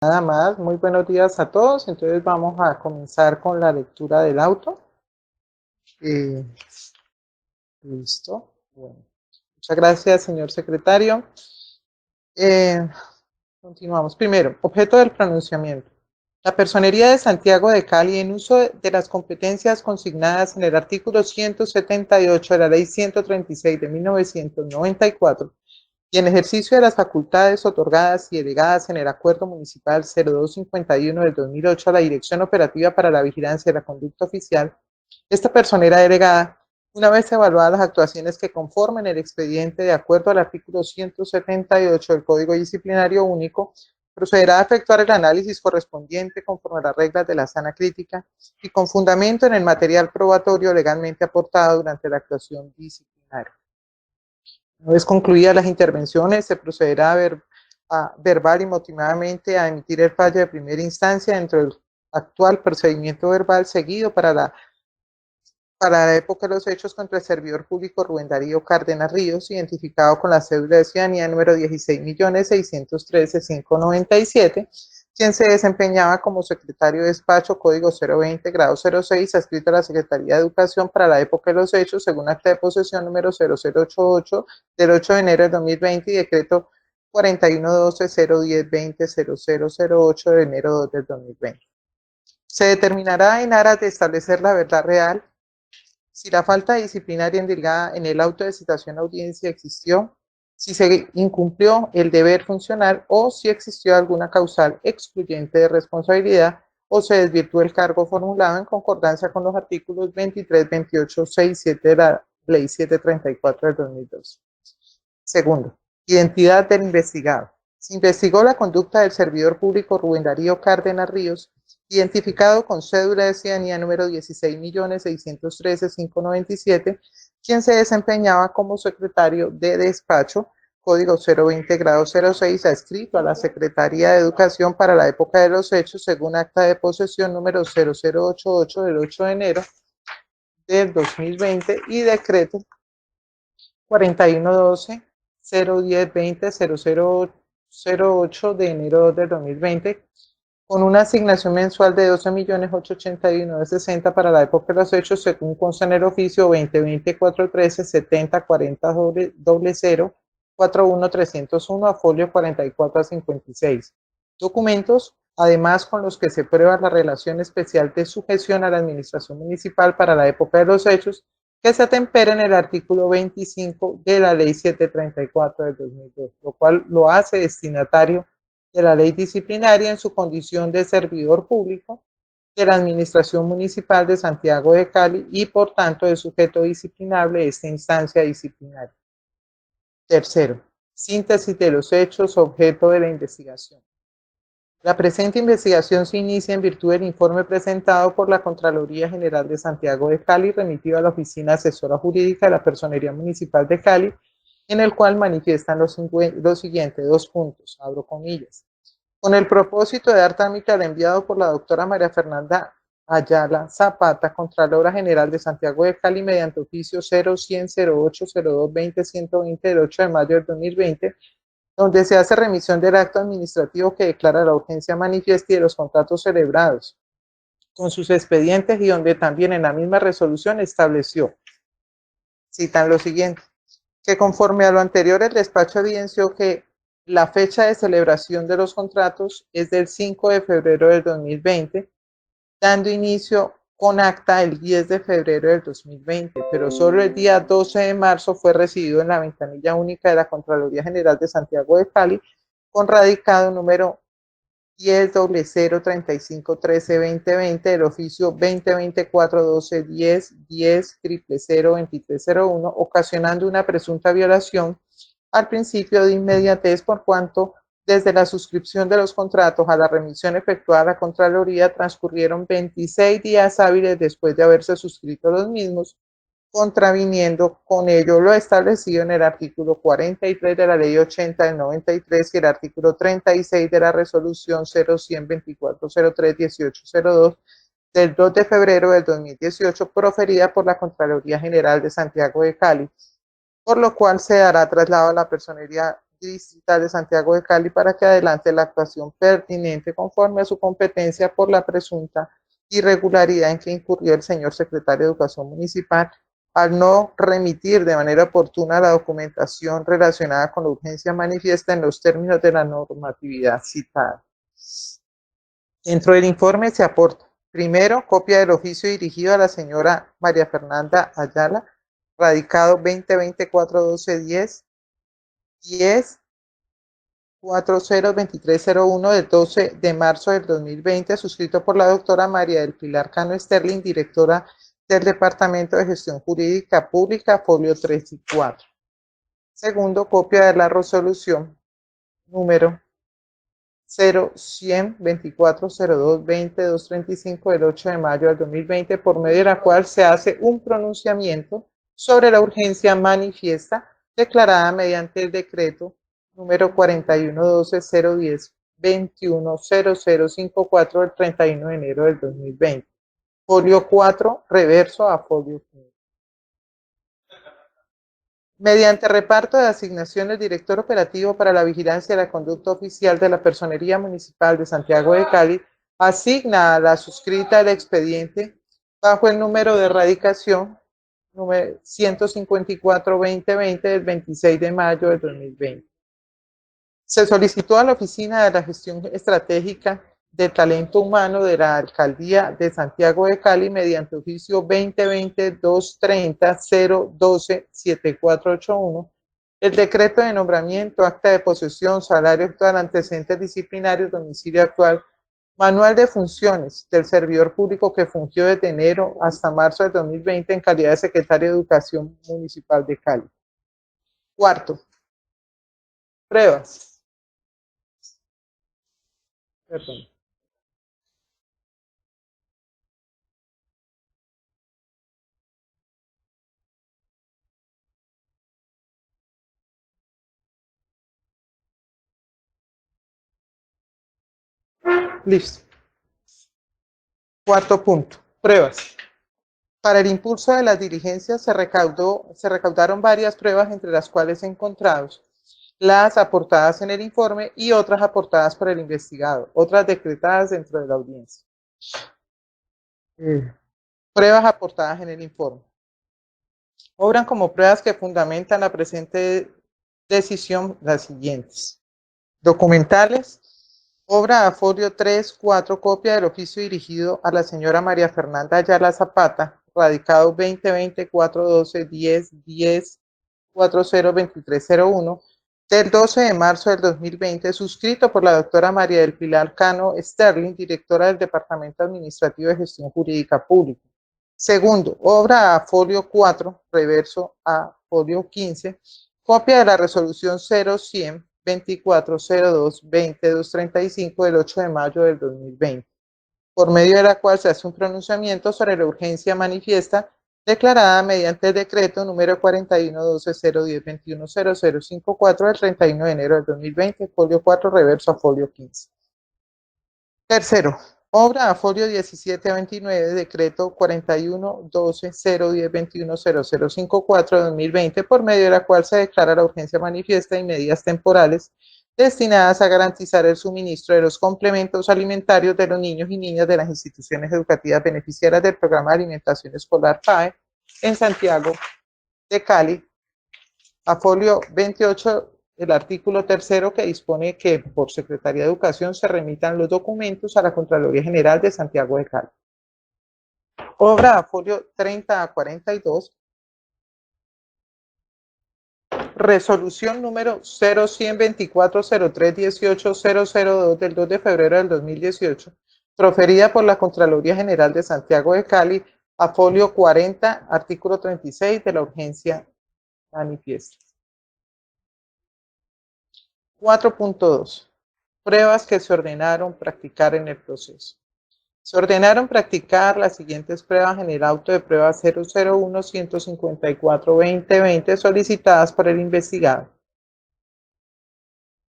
Nada más, muy buenos días a todos. Entonces vamos a comenzar con la lectura del auto. Eh, Listo. Bueno, muchas gracias, señor secretario. Eh, Continuamos. Primero, objeto del pronunciamiento. La Personería de Santiago de Cali, en uso de las competencias consignadas en el artículo 178 de la Ley 136 de 1994, y en ejercicio de las facultades otorgadas y delegadas en el Acuerdo Municipal 0251 del 2008 a la Dirección Operativa para la Vigilancia de la Conducta Oficial, esta personera delegada, una vez evaluadas las actuaciones que conformen el expediente de acuerdo al artículo 178 del Código Disciplinario Único, procederá a efectuar el análisis correspondiente conforme a las reglas de la sana crítica y con fundamento en el material probatorio legalmente aportado durante la actuación disciplinaria. Una vez concluidas las intervenciones, se procederá verbal y motivadamente a emitir el fallo de primera instancia dentro del actual procedimiento verbal seguido para la época de los hechos contra el servidor público Rubén Darío Cárdenas Ríos, identificado con la cédula de ciudadanía número 16.613.597, quien se desempeñaba como secretario de despacho código 020 grado 06, adscrito a la Secretaría de Educación para la época de los hechos, según acta de posesión número 0088 del 8 de enero de 2020 y decreto 4112-010-20-0008 de enero 2 del 2020. Se determinará en aras de establecer la verdad real si la falta disciplinaria indicada en el auto de citación a audiencia existió, si se incumplió el deber funcional o si existió alguna causal excluyente de responsabilidad o se desvirtuó el cargo formulado en concordancia con los artículos 23, 28, 6, 7 de la Ley 734 del 2002. Segundo, identidad del investigado. Se investigó la conducta del servidor público Rubén Darío Cárdenas Ríos, identificado con cédula de ciudadanía número 16.613.597, quien se desempeñaba como secretario de despacho, código 020 grado 06, adscrito a la Secretaría de Educación para la época de los hechos, según acta de posesión número 0088 del 8 de enero del 2020 y decreto 4112-010-20-0008 de enero de 2020, con una asignación mensual de 12.881.60 para la época de los hechos, según consta en el oficio 2020-413-7040-00 41301 a folio 44 a 56. Documentos, además con los que se prueba la relación especial de sujeción a la administración municipal para la época de los hechos, que se atempera en el artículo 25 de la Ley 734 del 2002, lo cual lo hace destinatario de la ley disciplinaria en su condición de servidor público de la Administración Municipal de Santiago de Cali y, por tanto, de sujeto disciplinable de esta instancia disciplinaria. Tercero, síntesis de los hechos objeto de la investigación. La presente investigación se inicia en virtud del informe presentado por la Contraloría General de Santiago de Cali, remitido a la Oficina Asesora Jurídica de la Personería Municipal de Cali, en el cual manifiestan los siguientes dos puntos, abro comillas. Con el propósito de dar trámite al enviado por la doctora María Fernanda Ayala Zapata, Contralora General de Santiago de Cali, mediante oficio 0100800220-120 del 8 de mayo del 2020, donde se hace remisión del acto administrativo que declara la urgencia manifiesta y de los contratos celebrados con sus expedientes y donde también en la misma resolución estableció, citan lo siguiente, que conforme a lo anterior el despacho evidenció que la fecha de celebración de los contratos es del 5 de febrero del 2020, dando inicio con acta el 10 de febrero del 2020, pero solo el día 12 de marzo fue recibido en la ventanilla única de la Contraloría General de Santiago de Cali con radicado número 10-035-13-2020 del oficio 2024-12-10-10-000-2301, ocasionando una presunta violación al principio de inmediatez por cuanto desde la suscripción de los contratos a la remisión efectuada a la Contraloría transcurrieron 26 días hábiles después de haberse suscrito los mismos, contraviniendo con ello lo establecido en el artículo 43 de la Ley 80 del 93 y el artículo 36 de la Resolución 0124031802 del 2 de febrero del 2018, proferida por la Contraloría General de Santiago de Cali, por lo cual se dará traslado a la Personería Distrital de Santiago de Cali para que adelante la actuación pertinente conforme a su competencia por la presunta irregularidad en que incurrió el señor secretario de Educación Municipal al no remitir de manera oportuna la documentación relacionada con la urgencia manifiesta en los términos de la normatividad citada. Dentro del informe se aporta, primero, copia del oficio dirigido a la señora María Fernanda Ayala, radicado 2024-12-10, 10 402301 del 12 de marzo del 2020, suscrito por la doctora María del Pilar Cano Sterling, directora del Departamento de Gestión Jurídica Pública, folio 3 y 4. Segundo, copia de la resolución número 0100-2402-20-235 del 8 de mayo del 2020, por medio de la cual se hace un pronunciamiento sobre la urgencia manifiesta declarada mediante el decreto número 4112-010-210054 del 31 de enero del 2020. Folio 4, reverso a folio 5. Mediante reparto de asignaciones, el director operativo para la vigilancia de la conducta oficial de la Personería Municipal de Santiago de Cali asigna a la suscrita del expediente bajo el número de erradicación número 154-2020 del 26 de mayo del 2020. Se solicitó a la Oficina de la Gestión Estratégica de Talento Humano de la Alcaldía de Santiago de Cali mediante oficio 2020-230-012-7481 el decreto de nombramiento, acta de posesión, salario actual, antecedentes disciplinarios, domicilio actual, manual de funciones del servidor público que fungió desde enero hasta marzo de 2020 en calidad de secretario de Educación Municipal de Cali. Cuarto, pruebas. Perdón. Listo. Cuarto punto, pruebas. Para el impulso de las diligencias se recaudaron varias pruebas, entre las cuales encontrados las aportadas en el informe y otras aportadas por el investigado, otras decretadas dentro de la audiencia. Pruebas aportadas en el informe. Obran como pruebas que fundamentan la presente decisión las siguientes. Documentales. Obra a folio 3, 4, copia del oficio dirigido a la señora María Fernanda Ayala Zapata, radicado 2020-412-10-10-402301, del 12 de marzo del 2020, suscrito por la doctora María del Pilar Cano Sterling, directora del Departamento Administrativo de Gestión Jurídica Pública. Segundo, obra a folio 4, reverso a folio 15, copia de la resolución 0100 2402-20-235 del 8 de mayo del 2020, por medio de la cual se hace un pronunciamiento sobre la urgencia manifiesta declarada mediante el decreto número 4112-010-210054 del 31 de enero del 2020, folio 4, reverso a folio 15. Tercero, obra a folio 1729, decreto 4112-010-210054 de 2020, por medio de la cual se declara la urgencia manifiesta y medidas temporales destinadas a garantizar el suministro de los complementos alimentarios de los niños y niñas de las instituciones educativas beneficiarias del programa de alimentación escolar PAE en Santiago de Cali, a folio 28, el artículo tercero que dispone que por Secretaría de Educación se remitan los documentos a la Contraloría General de Santiago de Cali. Obra a folio 30 a 42, resolución número 0100-2403-18-002 del 2 de febrero del 2018, proferida por la Contraloría General de Santiago de Cali, a folio 40, artículo 36 de la urgencia manifiesta. 4.2. Pruebas que se ordenaron practicar en el proceso. Se ordenaron practicar las siguientes pruebas en el auto de prueba 001-154-2020 solicitadas por el investigado.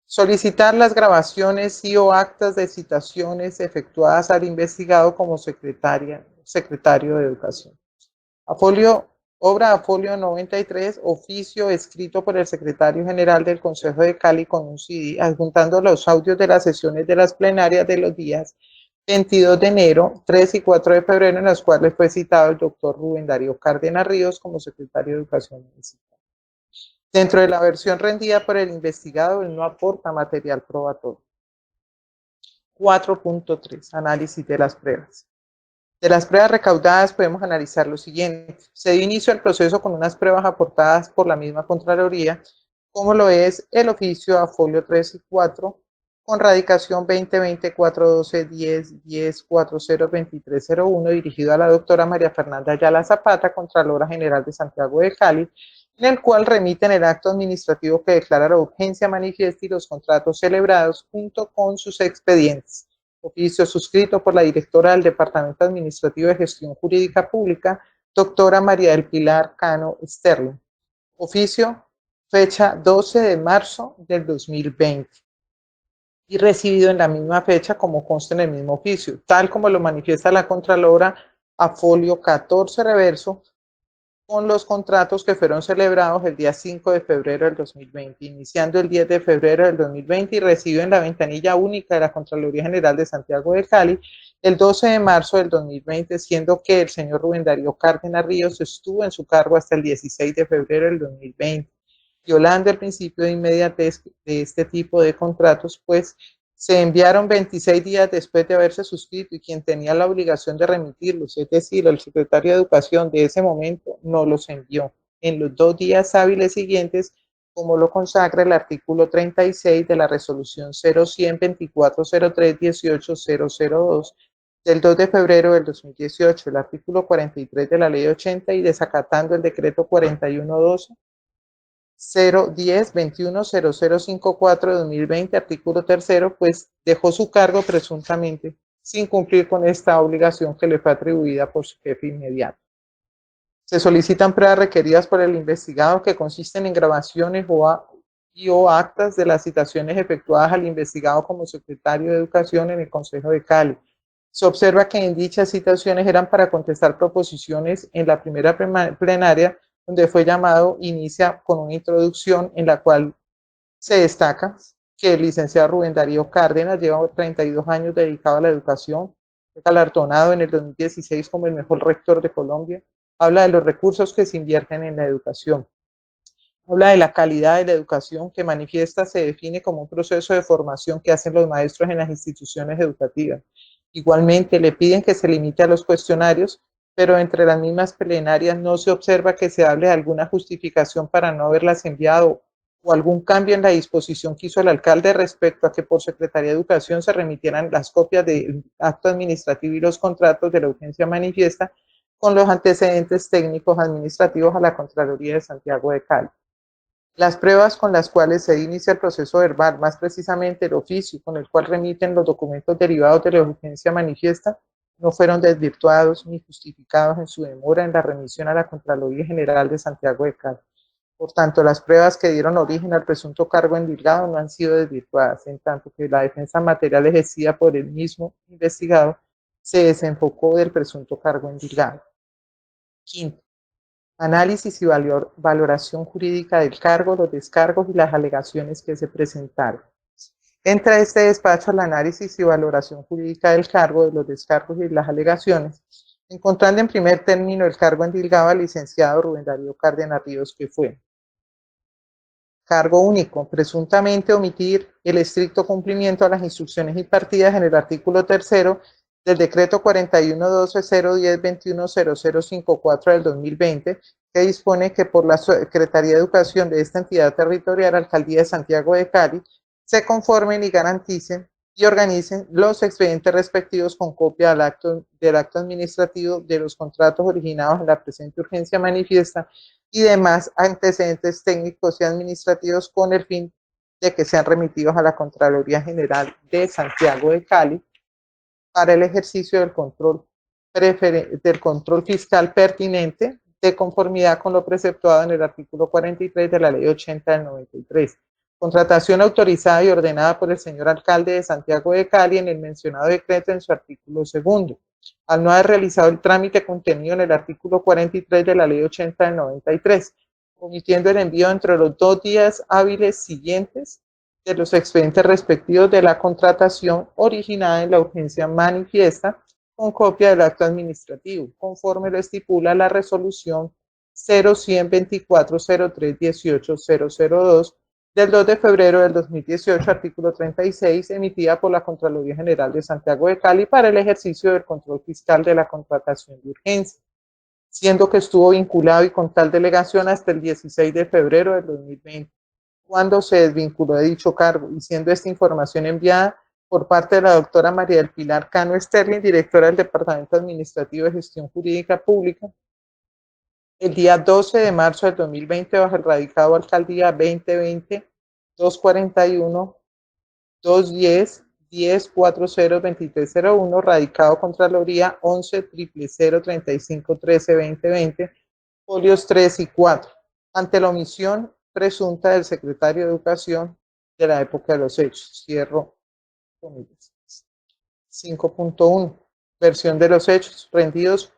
Solicitar las grabaciones y o actas de citaciones efectuadas al investigado como secretario de Educación. A folio Obra a folio 93, oficio escrito por el secretario general del Consejo de Cali con un CD, adjuntando los audios de las sesiones de las plenarias de los días 22 de enero, 3 y 4 de febrero, en las cuales fue citado el doctor Rubén Darío Cárdenas Ríos como secretario de Educación Municipal. Dentro de la versión rendida por el investigado, él no aporta material probatorio. 4.3. Análisis de las pruebas. De las pruebas recaudadas podemos analizar lo siguiente. Se dio inicio al proceso con unas pruebas aportadas por la misma Contraloría, como lo es el oficio a folio 3 y 4, con radicación 2020-412-10-10-402301, dirigido a la doctora María Fernanda Ayala Zapata, Contralora General de Santiago de Cali, en el cual remiten el acto administrativo que declara la urgencia manifiesta y los contratos celebrados junto con sus expedientes. Oficio suscrito por la directora del Departamento Administrativo de Gestión Jurídica Pública, doctora María del Pilar Cano Sterling. Oficio, fecha 12 de marzo del 2020. Y recibido en la misma fecha como consta en el mismo oficio, tal como lo manifiesta la Contralora a folio 14 reverso, con los contratos que fueron celebrados el día 5 de febrero del 2020, iniciando el 10 de febrero del 2020 y recibido en la ventanilla única de la Contraloría General de Santiago de Cali el 12 de marzo del 2020, siendo que el señor Rubén Darío Cárdenas Ríos estuvo en su cargo hasta el 16 de febrero del 2020, violando el principio de inmediatez de este tipo de contratos, pues se enviaron 26 días después de haberse suscrito y quien tenía la obligación de remitirlos, es decir, el secretario de Educación de ese momento, no los envió en los 2 días hábiles siguientes, como lo consagra el artículo 36 de la resolución 0100-2403-18002 del 2 de febrero del 2018, el artículo 43 de la ley 80 y desacatando el decreto 4112 010-210054 de 2020, artículo tercero, pues dejó su cargo presuntamente sin cumplir con esta obligación que le fue atribuida por su jefe inmediato. Se solicitan pruebas requeridas por el investigado que consisten en grabaciones o actas de las citaciones efectuadas al investigado como secretario de Educación en el Consejo de Cali. Se observa que en dichas citaciones eran para contestar proposiciones en la primera plenaria, donde fue llamado, inicia con una introducción en la cual se destaca que el licenciado Rubén Darío Cárdenas lleva 32 años dedicado a la educación, galardonado en el 2016 como el mejor rector de Colombia, habla de los recursos que se invierten en la educación, habla de la calidad de la educación que manifiesta se define como un proceso de formación que hacen los maestros en las instituciones educativas. Igualmente le piden que se limite a los cuestionarios, pero entre las mismas plenarias no se observa que se hable de alguna justificación para no haberlas enviado o algún cambio en la disposición que hizo el alcalde respecto a que por Secretaría de Educación se remitieran las copias del acto administrativo y los contratos de la urgencia manifiesta con los antecedentes técnicos administrativos a la Contraloría de Santiago de Cali. Las pruebas con las cuales se inicia el proceso verbal, más precisamente el oficio con el cual remiten los documentos derivados de la urgencia manifiesta, no fueron desvirtuados ni justificados en su demora en la remisión a la Contraloría General de Santiago de Cali. Por tanto, las pruebas que dieron origen al presunto cargo endilgado no han sido desvirtuadas, en tanto que la defensa material ejercida por el mismo investigado se desenfocó del presunto cargo endilgado. Quinto, análisis y valoración jurídica del cargo, los descargos y las alegaciones que se presentaron. Entra este despacho al análisis y valoración jurídica del cargo, de los descargos y las alegaciones, encontrando en primer término el cargo endilgado al licenciado Rubén Darío Cárdenas Ríos, que fue cargo único, presuntamente omitir el estricto cumplimiento a las instrucciones impartidas en el artículo tercero del decreto 4112-010-210054 del 2020, que dispone que por la Secretaría de Educación de esta entidad territorial, Alcaldía de Santiago de Cali, se conformen y garanticen y organicen los expedientes respectivos con copia del acto administrativo de los contratos originados en la presente urgencia manifiesta y demás antecedentes técnicos y administrativos con el fin de que sean remitidos a la Contraloría General de Santiago de Cali para el ejercicio del control fiscal pertinente de conformidad con lo preceptuado en el artículo 43 de la Ley 80 del 93. Contratación autorizada y ordenada por el señor alcalde de Santiago de Cali en el mencionado decreto en su artículo segundo. al no haber realizado el trámite contenido en el artículo 43 de la Ley 80 del 93, omitiendo el envío entre los 2 días hábiles siguientes de los expedientes respectivos de la contratación originada en la urgencia manifiesta con copia del acto administrativo, conforme lo estipula la resolución 012403180002 del 2 de febrero del 2018, artículo 36, emitida por la Contraloría General de Santiago de Cali para el ejercicio del control fiscal de la contratación de urgencia, siendo que estuvo vinculado y con tal delegación hasta el 16 de febrero del 2020, cuando se desvinculó de dicho cargo, y siendo esta información enviada por parte de la doctora María del Pilar Cano Sterling, directora del Departamento Administrativo de Gestión Jurídica Pública, el día 12 de marzo del 2020 bajo el radicado Alcaldía 2020-241-210-1040-2301, radicado Contraloría 11-000-3513-2020, folios 3 y 4, ante la omisión presunta del secretario de Educación de la época de los hechos. Cierro comillas. 5.1. Versión de los hechos rendidos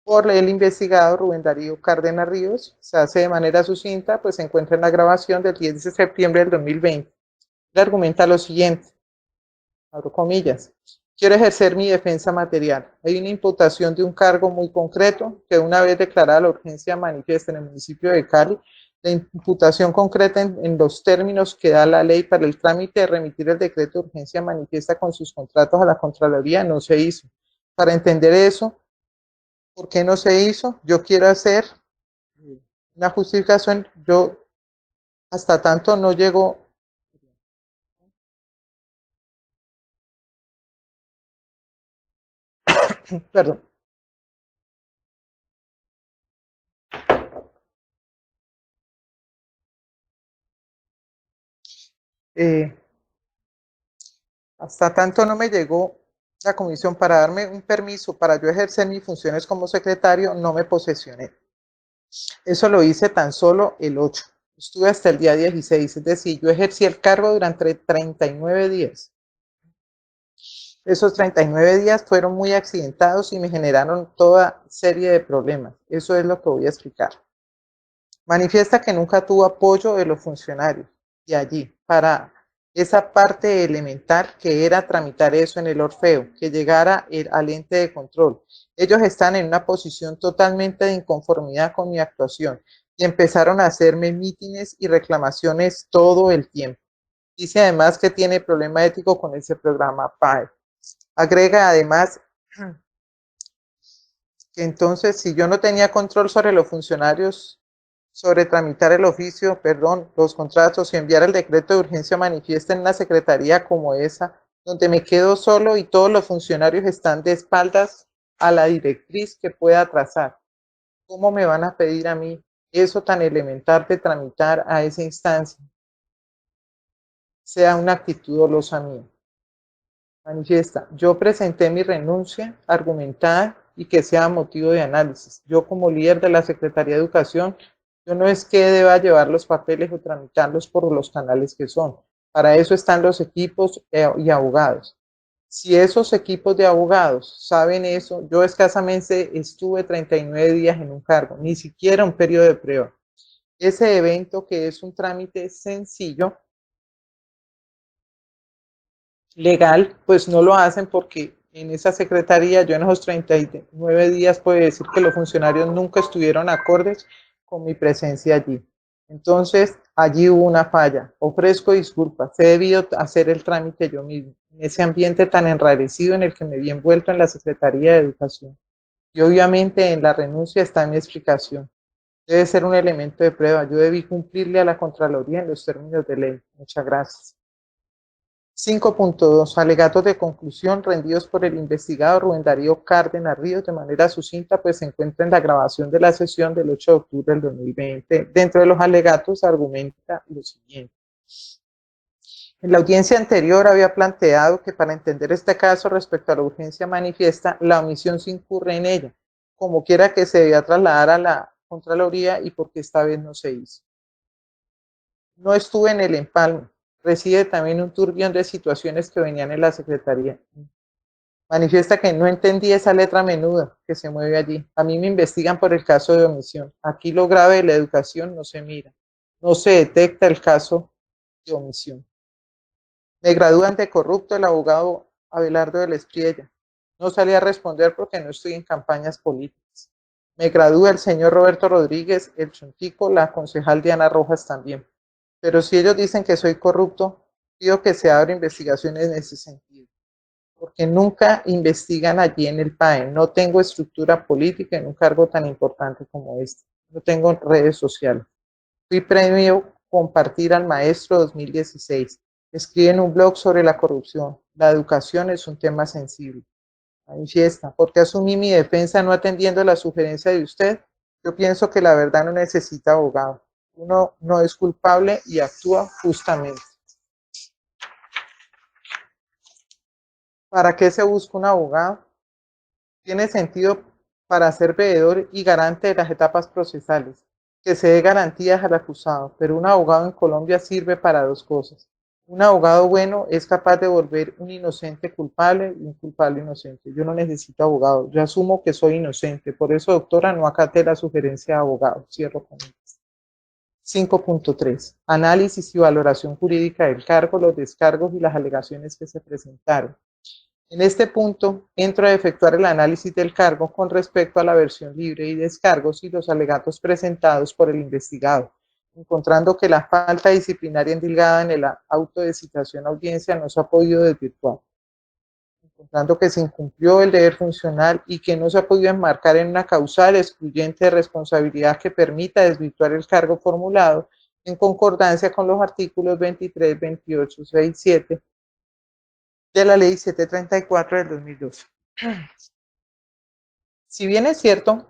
por el investigado Rubén Darío Cárdenas Ríos. Se hace de manera sucinta, pues se encuentra en la grabación del 10 de septiembre del 2020. Le argumenta lo siguiente, abro comillas: quiero ejercer mi defensa material. Hay una imputación de un cargo muy concreto que, una vez declarada la urgencia manifiesta en el municipio de Cali, la imputación concreta en los términos que da la ley para el trámite de remitir el decreto de urgencia manifiesta con sus contratos a la Contraloría no se hizo. Para entender eso, ¿por qué no se hizo? Yo quiero hacer una justificación. Yo hasta tanto no llego, perdón, eh, hasta tanto no me llegó la comisión para darme un permiso para yo ejercer mis funciones como secretario, no me posesioné. Eso lo hice tan solo el 8. Estuve hasta el día 16, es decir, yo ejercí el cargo durante 39 días. Esos 39 días fueron muy accidentados y me generaron toda serie de problemas. Eso es lo que voy a explicar. Manifiesta que nunca tuvo apoyo de los funcionarios de allí para esa parte elemental que era tramitar eso en el Orfeo, que llegara al ente de control. Ellos están en una posición totalmente de inconformidad con mi actuación y empezaron a hacerme mítines y reclamaciones todo el tiempo. Dice además que tiene problema ético con ese programa PAE. Agrega además que entonces, si yo no tenía control sobre los funcionarios, sobre tramitar el oficio, perdón, los contratos y enviar el decreto de urgencia manifiesta en una secretaría como esa, donde me quedo solo y todos los funcionarios están de espaldas a la directriz que pueda trazar, ¿cómo me van a pedir a mí eso tan elemental de tramitar a esa instancia? Sea una actitud dolosa mía. Manifiesta: yo presenté mi renuncia argumentada y que sea motivo de análisis. Yo, como líder de la Secretaría de Educación, yo no es que deba llevar los papeles o tramitarlos por los canales que son. Para eso están los equipos y abogados. Si esos equipos de abogados saben eso, yo escasamente estuve 39 días en un cargo, ni siquiera un periodo de prueba. Ese evento, que es un trámite sencillo, legal, pues no lo hacen porque en esa secretaría, yo en esos 39 días puedo decir que los funcionarios nunca estuvieron acordes con mi presencia allí. Entonces, allí hubo una falla. Ofrezco disculpas. He debido hacer el trámite yo mismo, en ese ambiente tan enrarecido en el que me vi envuelto en la Secretaría de Educación. Y obviamente en la renuncia está mi explicación. Debe ser un elemento de prueba. Yo debí cumplirle a la Contraloría en los términos de ley. Muchas gracias. 5.2. Alegatos de conclusión rendidos por el investigado Rubén Darío Cárdenas Ríos de manera sucinta, pues se encuentra en la grabación de la sesión del 8 de octubre del 2020. Dentro de los alegatos argumenta lo siguiente. En la audiencia anterior había planteado que, para entender este caso respecto a la urgencia manifiesta, la omisión se incurre en ella, como quiera que se debía trasladar a la Contraloría, y porque esta vez no se hizo. No estuve en el empalme. Reside también un turbión de situaciones que venían en la Secretaría. Manifiesta que no entendí esa letra menuda que se mueve allí. A mí me investigan por el caso de omisión. Aquí lo grave de la educación no se mira. No se detecta el caso de omisión. Me gradúa ante corrupto el abogado Abelardo de la Espriella. No salí a responder porque no estoy en campañas políticas. Me gradúa el señor Roberto Rodríguez, el Chuntico, la concejal Diana Rojas también. Pero si ellos dicen que soy corrupto, pido que se abran investigaciones en ese sentido. Porque nunca investigan allí en el PAE. No tengo estructura política en un cargo tan importante como este. No tengo redes sociales. Fui premio Compartir al Maestro 2016. Escribe en un blog sobre la corrupción. La educación es un tema sensible. Manifiesta. ¿Por qué asumí mi defensa no atendiendo la sugerencia de usted? Yo pienso que la verdad no necesita abogado. Uno no es culpable y actúa justamente. ¿Para qué se busca un abogado? Tiene sentido para ser veedor y garante de las etapas procesales, que se dé garantías al acusado, pero un abogado en Colombia sirve para dos cosas. Un abogado bueno es capaz de volver un inocente culpable y un culpable inocente. Yo no necesito abogado, yo asumo que soy inocente, por eso, doctora, no acate la sugerencia de abogado. Cierro con esto. 5.3. Análisis y valoración jurídica del cargo, los descargos y las alegaciones que se presentaron. En este punto, entro a efectuar el análisis del cargo con respecto a la versión libre y descargos y los alegatos presentados por el investigado, encontrando que la falta disciplinaria endilgada en el auto de citación a audiencia no se ha podido desvirtuar, encontrando que se incumplió el deber funcional y que no se ha podido enmarcar en una causal excluyente de responsabilidad que permita desvirtuar el cargo formulado en concordancia con los artículos 23, 28, 6, 7 de la Ley 734 del 2012. Si bien es cierto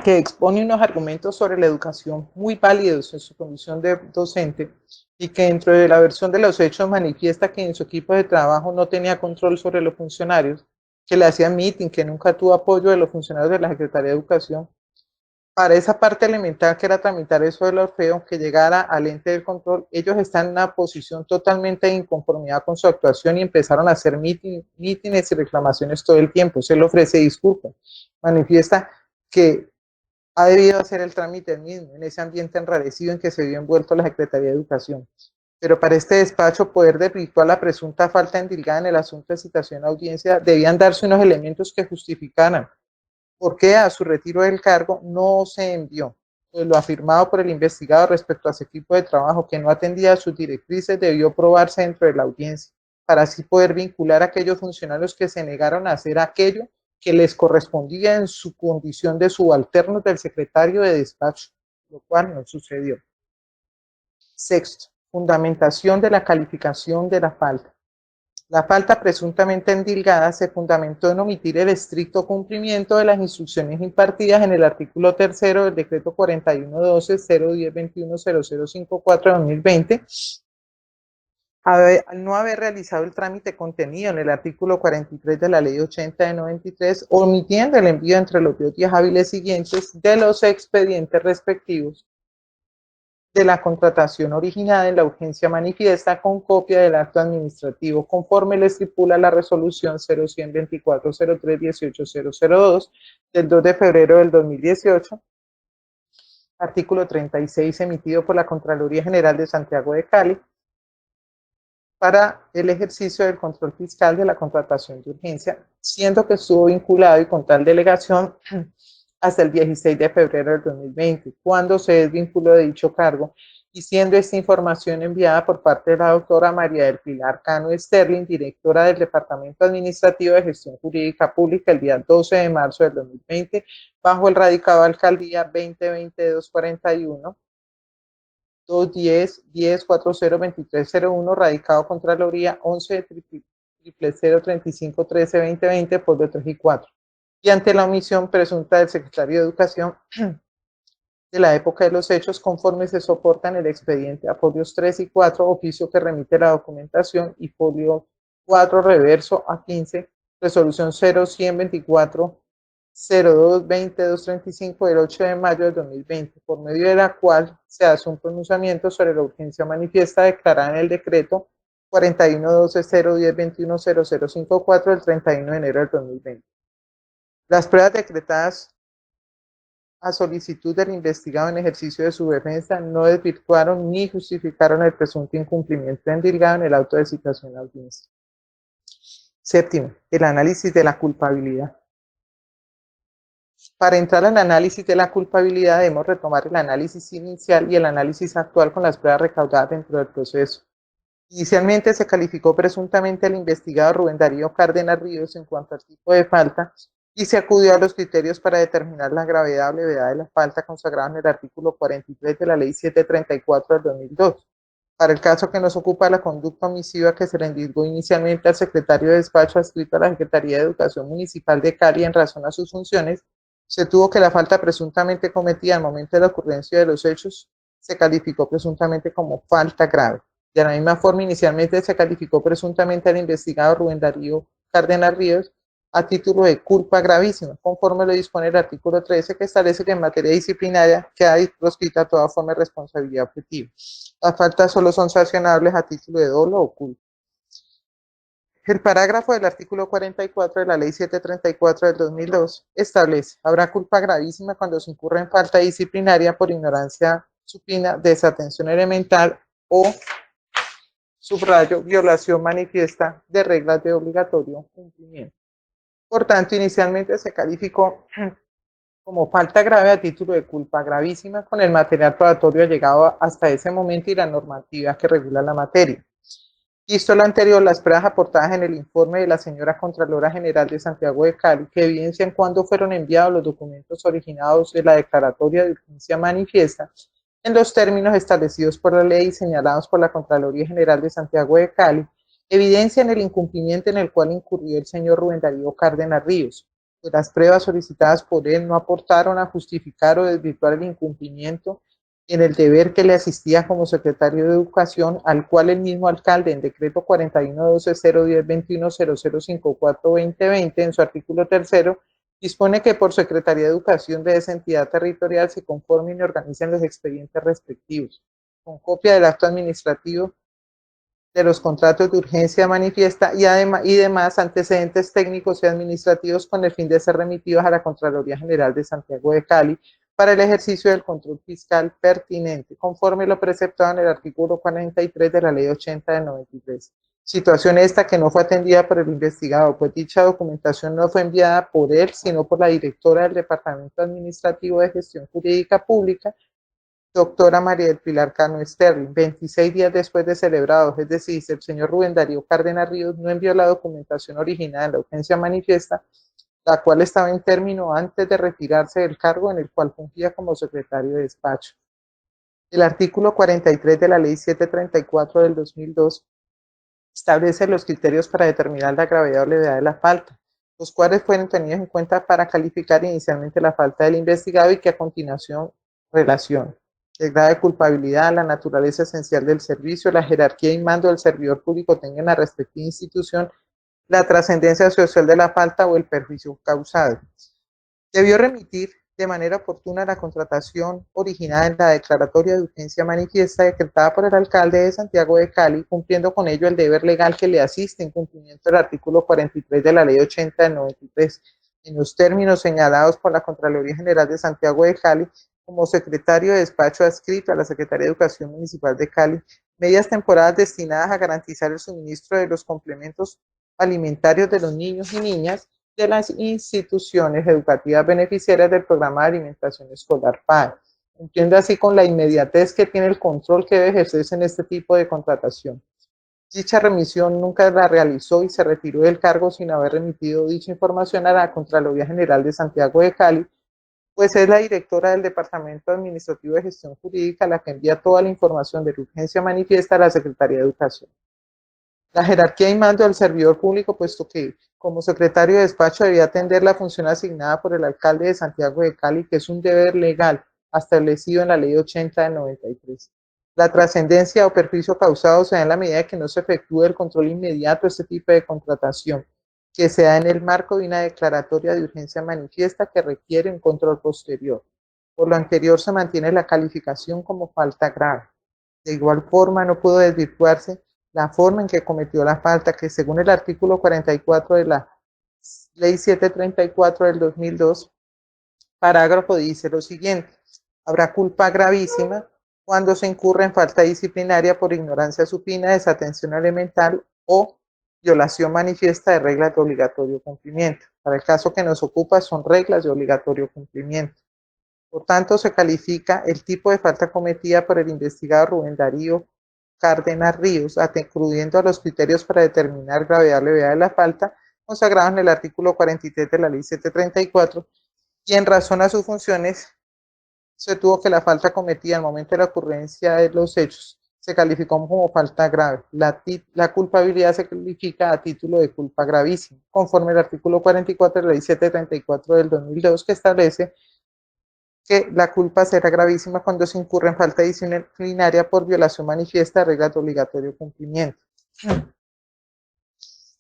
que expone unos argumentos sobre la educación muy válidos en su condición de docente y que dentro de la versión de los hechos manifiesta que en su equipo de trabajo no tenía control sobre los funcionarios, que le hacían meeting, que nunca tuvo apoyo de los funcionarios de la Secretaría de Educación, para esa parte elemental que era tramitar eso del Orfeo, que llegara al ente del control, ellos están en una posición totalmente de inconformidad con su actuación y empezaron a hacer mítines y reclamaciones todo el tiempo. Se le ofrece disculpas, manifiesta que ha debido hacer el trámite mismo en ese ambiente enrarecido en que se vio envuelto la Secretaría de Educación. Pero para este despacho poder desvirtuar la presunta falta endilgada en el asunto de citación a audiencia, debían darse unos elementos que justificaran por qué a su retiro del cargo no se envió. Pues lo afirmado por el investigado respecto a su equipo de trabajo que no atendía a sus directrices debió probarse dentro de la audiencia, para así poder vincular a aquellos funcionarios que se negaron a hacer aquello que les correspondía en su condición de subalternos del secretario de despacho, lo cual no sucedió. Sexto, fundamentación de la calificación de la falta. La falta presuntamente endilgada se fundamentó en omitir el estricto cumplimiento de las instrucciones impartidas en el artículo 3 del decreto 4112-01021-0054-2020, al no haber realizado el trámite contenido en el artículo 43 de la ley 80 de 93, omitiendo el envío entre los 2 días hábiles siguientes de los expedientes respectivos de la contratación originada en la urgencia manifiesta con copia del acto administrativo conforme le estipula la resolución 0124-03-18002 del 2 de febrero del 2018, artículo 36 emitido por la Contraloría General de Santiago de Cali para el ejercicio del control fiscal de la contratación de urgencia, siendo que estuvo vinculado y con tal delegación hasta el 16 de febrero del 2020, cuando se desvinculó de dicho cargo, y siendo esta información enviada por parte de la doctora María del Pilar Cano Sterling, directora del Departamento Administrativo de Gestión Jurídica Pública, el día 12 de marzo del 2020, bajo el radicado Alcaldía 2020-241, 210-10-40-2301, radicado Contraloría 11-035-13-2020, polvo 3 y 4. Y ante la omisión presunta del secretario de Educación de la época de los hechos, conforme se soportan el expediente a folios 3 y 4, oficio que remite la documentación, y folio 4, reverso a 15, resolución 0124 02-20-235 del 8 de mayo del 2020, por medio de la cual se hace un pronunciamiento sobre la urgencia manifiesta declarada en el decreto 4112-010-210054 del 31 de enero del 2020. Las pruebas decretadas a solicitud del investigado en ejercicio de su defensa no desvirtuaron ni justificaron el presunto incumplimiento endilgado en el auto de citación a audiencia. Séptimo, el análisis de la culpabilidad. Para entrar al análisis de la culpabilidad debemos retomar el análisis inicial y el análisis actual con las pruebas recaudadas dentro del proceso. Inicialmente se calificó presuntamente al investigado Rubén Darío Cárdenas Ríos en cuanto al tipo de falta y se acudió a los criterios para determinar la gravedad o levedad de la falta consagrada en el artículo 43 de la Ley 734 del 2002. Para el caso que nos ocupa, la conducta omisiva que se le indicó inicialmente al secretario de despacho adscrito a la Secretaría de Educación Municipal de Cali en razón a sus funciones, se tuvo que la falta presuntamente cometida al momento de la ocurrencia de los hechos se calificó presuntamente como falta grave. De la misma forma, inicialmente se calificó presuntamente al investigado Rubén Darío Cárdenas Ríos a título de culpa gravísima, conforme lo dispone el artículo 13, que establece que en materia disciplinaria queda proscrita toda forma de responsabilidad objetiva. Las faltas solo son sancionables a título de dolo o culpa. El parágrafo del artículo 44 de la Ley 734 del 2002 establece: habrá culpa gravísima cuando se incurra en falta disciplinaria por ignorancia supina, desatención elemental o, subrayo, violación manifiesta de reglas de obligatorio cumplimiento. Por tanto, inicialmente se calificó como falta grave a título de culpa gravísima con el material probatorio llegado hasta ese momento y la normativa que regula la materia. Visto lo anterior, las pruebas aportadas en el informe de la señora Contralora General de Santiago de Cali, que evidencian cuándo fueron enviados los documentos originados de la declaratoria de urgencia manifiesta, en los términos establecidos por la ley y señalados por la Contraloría General de Santiago de Cali, evidencian el incumplimiento en el cual incurrió el señor Rubén Darío Cárdenas Ríos, pues las pruebas solicitadas por él no aportaron a justificar o desvirtuar el incumplimiento en el deber que le asistía como secretario de Educación, al cual el mismo alcalde en decreto 4112-010-210054-2020, en su artículo tercero, dispone que por Secretaría de Educación de esa entidad territorial se conformen y organicen los expedientes respectivos, con copia del acto administrativo de los contratos de urgencia manifiesta y demás antecedentes técnicos y administrativos con el fin de ser remitidos a la Contraloría General de Santiago de Cali para el ejercicio del control fiscal pertinente, conforme lo preceptado en el artículo 43 de la Ley 80 del 93. Situación esta que no fue atendida por el investigado, pues dicha documentación no fue enviada por él, sino por la directora del Departamento Administrativo de Gestión Jurídica Pública, doctora María del Pilar Cano Sterling, 26 días después de celebrados, es decir, el señor Rubén Darío Cárdenas Ríos no envió la documentación original en la urgencia manifiesta, la cual estaba en término antes de retirarse del cargo en el cual fungía como secretario de despacho. El artículo 43 de la Ley 734 del 2002 establece los criterios para determinar la gravedad o levedad de la falta, los cuales fueron tenidos en cuenta para calificar inicialmente la falta del investigado y que a continuación relaciona el grado de culpabilidad, la naturaleza esencial del servicio, la jerarquía y mando del servidor público tenga en la respectiva institución, la trascendencia social de la falta o el perjuicio causado. Debió remitir de manera oportuna la contratación originada en la declaratoria de urgencia manifiesta decretada por el alcalde de Santiago de Cali, cumpliendo con ello el deber legal que le asiste en cumplimiento del artículo 43 de la Ley 80 del 93, en los términos señalados por la Contraloría General de Santiago de Cali, como secretario de despacho adscrito a la Secretaría de Educación Municipal de Cali, medidas temporales destinadas a garantizar el suministro de los complementos alimentarios de los niños y niñas de las instituciones educativas beneficiarias del programa de alimentación escolar PAE, cumpliendo así con la inmediatez que tiene el control que debe ejercerse en este tipo de contratación. Dicha remisión nunca la realizó y se retiró del cargo sin haber remitido dicha información a la Contraloría General de Santiago de Cali, pues es la directora del Departamento Administrativo de Gestión Jurídica la que envía toda la información de la urgencia manifiesta a la Secretaría de Educación. La jerarquía y mando del servidor público, puesto que como secretario de despacho debía atender la función asignada por el alcalde de Santiago de Cali, que es un deber legal establecido en la Ley 80 del 93. La trascendencia o perjuicio causado se da en la medida que no se efectúe el control inmediato de este tipo de contratación, que se da en el marco de una declaratoria de urgencia manifiesta que requiere un control posterior. Por lo anterior, se mantiene la calificación como falta grave. De igual forma, no pudo desvirtuarse la forma en que cometió la falta, que según el artículo 44 de la Ley 734 del 2002, parágrafo dice lo siguiente: habrá culpa gravísima cuando se incurre en falta disciplinaria por ignorancia supina, desatención elemental o violación manifiesta de reglas de obligatorio cumplimiento. Para el caso que nos ocupa son reglas de obligatorio cumplimiento. Por tanto, se califica el tipo de falta cometida por el investigado Rubén Darío Cárdenas Ríos, atendiendo a los criterios para determinar gravedad o levedad de la falta, consagrados en el artículo 43 de la Ley 734, y en razón a sus funciones, se tuvo que la falta cometida al momento de la ocurrencia de los hechos se calificó como falta grave. La culpabilidad se califica a título de culpa gravísima, conforme al artículo 44 de la Ley 734 del 2002, que establece que la culpa será gravísima cuando se incurre en falta disciplinaria por violación manifiesta de reglas de obligatorio cumplimiento.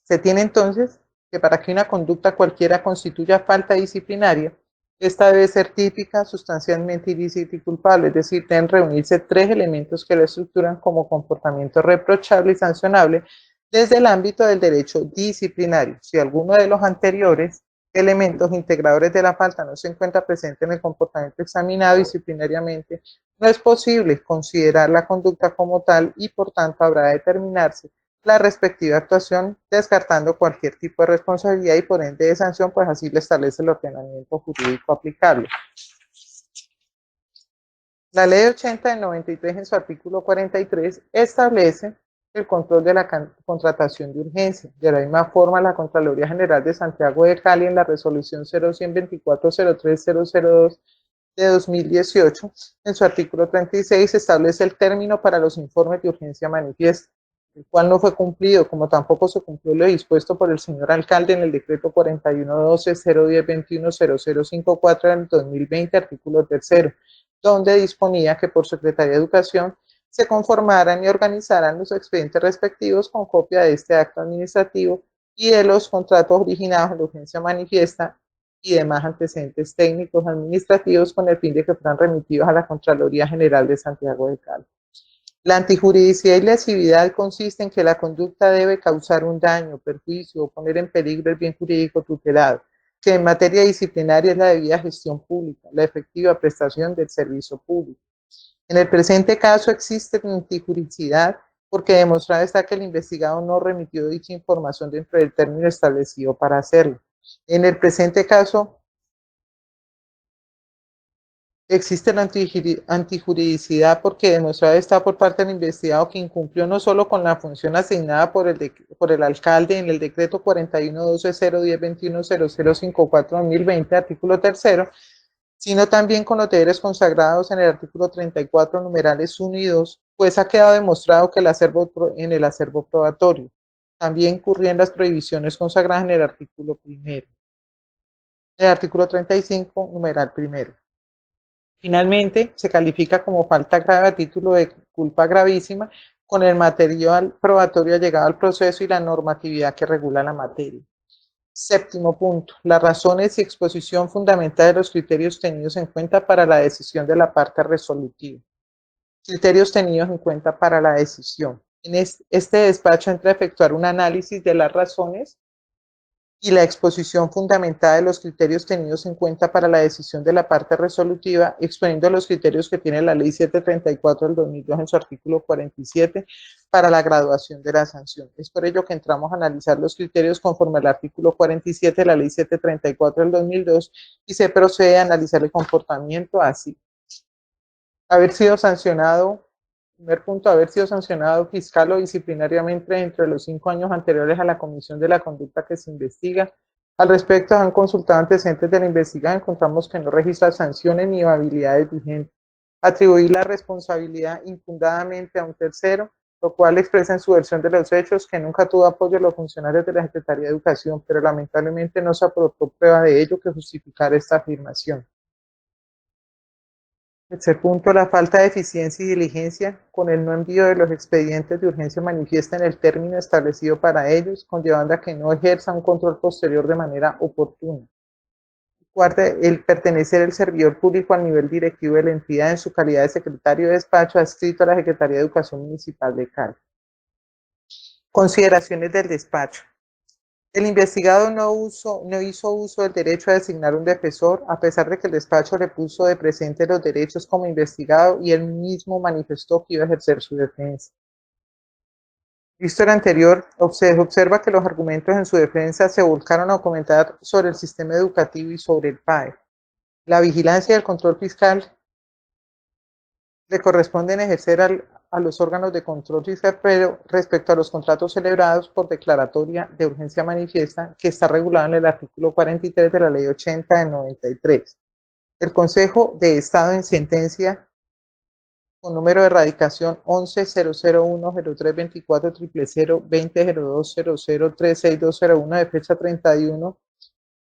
Se tiene entonces que para que una conducta cualquiera constituya falta disciplinaria, esta debe ser típica, sustancialmente ilícita y culpable, es decir, deben reunirse tres elementos que la estructuran como comportamiento reprochable y sancionable desde el ámbito del derecho disciplinario. Si alguno de los anteriores elementos integradores de la falta no se encuentra presente en el comportamiento examinado disciplinariamente, no es posible considerar la conducta como tal y por tanto habrá de determinarse la respectiva actuación, descartando cualquier tipo de responsabilidad y por ende de sanción, pues así lo establece el ordenamiento jurídico aplicable. La Ley 80 del 93, en su artículo 43, establece el control de la contratación de urgencia. De la misma forma, la Contraloría General de Santiago de Cali, en la resolución 0124-03002 de 2018, en su artículo 36, establece el término para los informes de urgencia manifiesta, el cual no fue cumplido, como tampoco se cumplió lo dispuesto por el señor alcalde en el decreto 4112-01021-0054 del 2020, artículo 3, donde disponía que por Secretaría de Educación se conformaran y organizaran los expedientes respectivos con copia de este acto administrativo y de los contratos originados en la urgencia manifiesta y demás antecedentes técnicos administrativos con el fin de que fueran remitidos a la Contraloría General de Santiago de Cali. La antijuridicidad y lesividad consiste en que la conducta debe causar un daño, perjuicio o poner en peligro el bien jurídico tutelado, que en materia disciplinaria es la debida gestión pública, la efectiva prestación del servicio público. En el presente caso existe antijuridicidad porque demostrado está que el investigado no remitió dicha información dentro del término establecido para hacerlo. En el presente caso, existe la antijuridicidad porque demostrado está por parte del investigado que incumplió no solo con la función asignada por el alcalde en el decreto 4112-01021-0054-2020, artículo 3, sino también con los deberes consagrados en el artículo 34, numerales 1 y 2, pues ha quedado demostrado que en el acervo probatorio también incurría en las prohibiciones consagradas en el artículo 35, numeral 1. Finalmente, se califica como falta grave a título de culpa gravísima con el material probatorio llegado al proceso y la normatividad que regula la materia. Séptimo punto, las razones y exposición fundamental de los criterios tenidos en cuenta para la decisión de la parte resolutiva. Criterios tenidos en cuenta para la decisión. En este despacho entra a efectuar un análisis de las razones y la exposición fundamentada de los criterios tenidos en cuenta para la decisión de la parte resolutiva, exponiendo los criterios que tiene la Ley 734 del 2002 en su artículo 47 para la graduación de la sanción. Es por ello que entramos a analizar los criterios conforme al artículo 47 de la Ley 734 del 2002 y se procede a analizar el comportamiento así. Haber sido sancionado. Primer punto, haber sido sancionado fiscal o disciplinariamente entre los 5 años anteriores a la comisión de la conducta que se investiga. Al respecto, han consultado antecedentes de la investigada, encontramos que no registra sanciones ni habilidades vigentes. Atribuir la responsabilidad infundadamente a un tercero, lo cual expresa en su versión de los hechos que nunca tuvo apoyo de los funcionarios de la Secretaría de Educación, pero lamentablemente no se aportó prueba de ello que justificara esta afirmación. Tercer punto, la falta de eficiencia y diligencia con el no envío de los expedientes de urgencia manifiesta en el término establecido para ellos, conllevando a que no ejerza un control posterior de manera oportuna. Cuarta, el pertenecer el servidor público al nivel directivo de la entidad en su calidad de secretario de despacho adscrito a la Secretaría de Educación Municipal de Cali. Consideraciones del despacho. El investigado no hizo uso del derecho a designar un defensor, a pesar de que el despacho le puso de presente los derechos como investigado y él mismo manifestó que iba a ejercer su defensa. Visto lo anterior, se observa que los argumentos en su defensa se volcaron a comentar sobre el sistema educativo y sobre el PAE. La vigilancia y el control fiscal le corresponden ejercer a los órganos de control fiscal, pero respecto a los contratos celebrados por declaratoria de urgencia manifiesta, que está regulado en el artículo 43 de la Ley 80 del 93. El Consejo de Estado en sentencia con número de erradicación 11-001-0324-000-20-02-00-36201 de fecha 31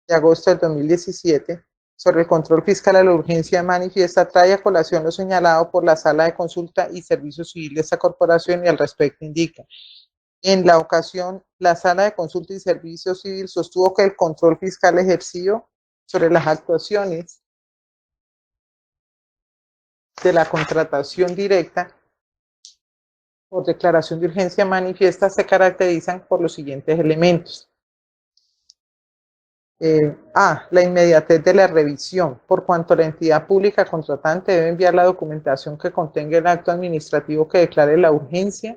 de agosto del 2017, sobre el control fiscal a la urgencia manifiesta, trae a colación lo señalado por la Sala de Consulta y Servicio Civil de esta corporación y al respecto indica. En la ocasión, la Sala de Consulta y Servicio Civil sostuvo que el control fiscal ejercido sobre las actuaciones de la contratación directa por declaración de urgencia manifiesta se caracterizan por los siguientes elementos. La inmediatez de la revisión, por cuanto la entidad pública contratante debe enviar la documentación que contenga el acto administrativo que declare la urgencia,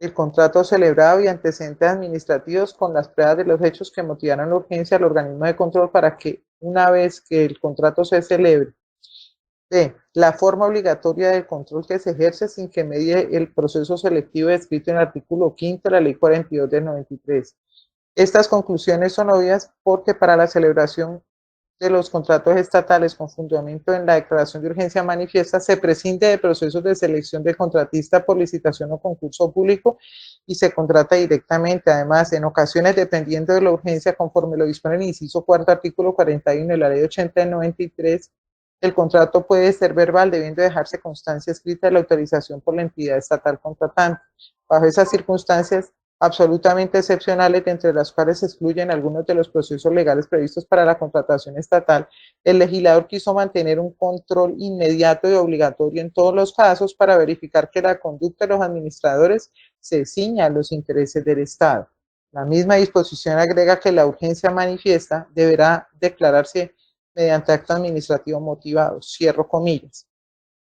el contrato celebrado y antecedentes administrativos con las pruebas de los hechos que motivaron la urgencia al organismo de control para que, una vez que el contrato se celebre, la forma obligatoria del control que se ejerce sin que medie el proceso selectivo descrito en el artículo 5 de la Ley 42 del 93. Estas conclusiones son obvias porque para la celebración de los contratos estatales con fundamento en la declaración de urgencia manifiesta se prescinde de procesos de selección del contratista por licitación o concurso público y se contrata directamente. Además, en ocasiones, dependiendo de la urgencia, conforme lo dispone el inciso cuarto artículo 41 de la Ley 80 del 93, el contrato puede ser verbal, debiendo dejarse constancia escrita de la autorización por la entidad estatal contratante. Bajo esas circunstancias absolutamente excepcionales, entre las cuales se excluyen algunos de los procesos legales previstos para la contratación estatal, el legislador quiso mantener un control inmediato y obligatorio en todos los casos para verificar que la conducta de los administradores se ciña a los intereses del Estado. La misma disposición agrega que la urgencia manifiesta deberá declararse mediante acto administrativo motivado, cierro comillas.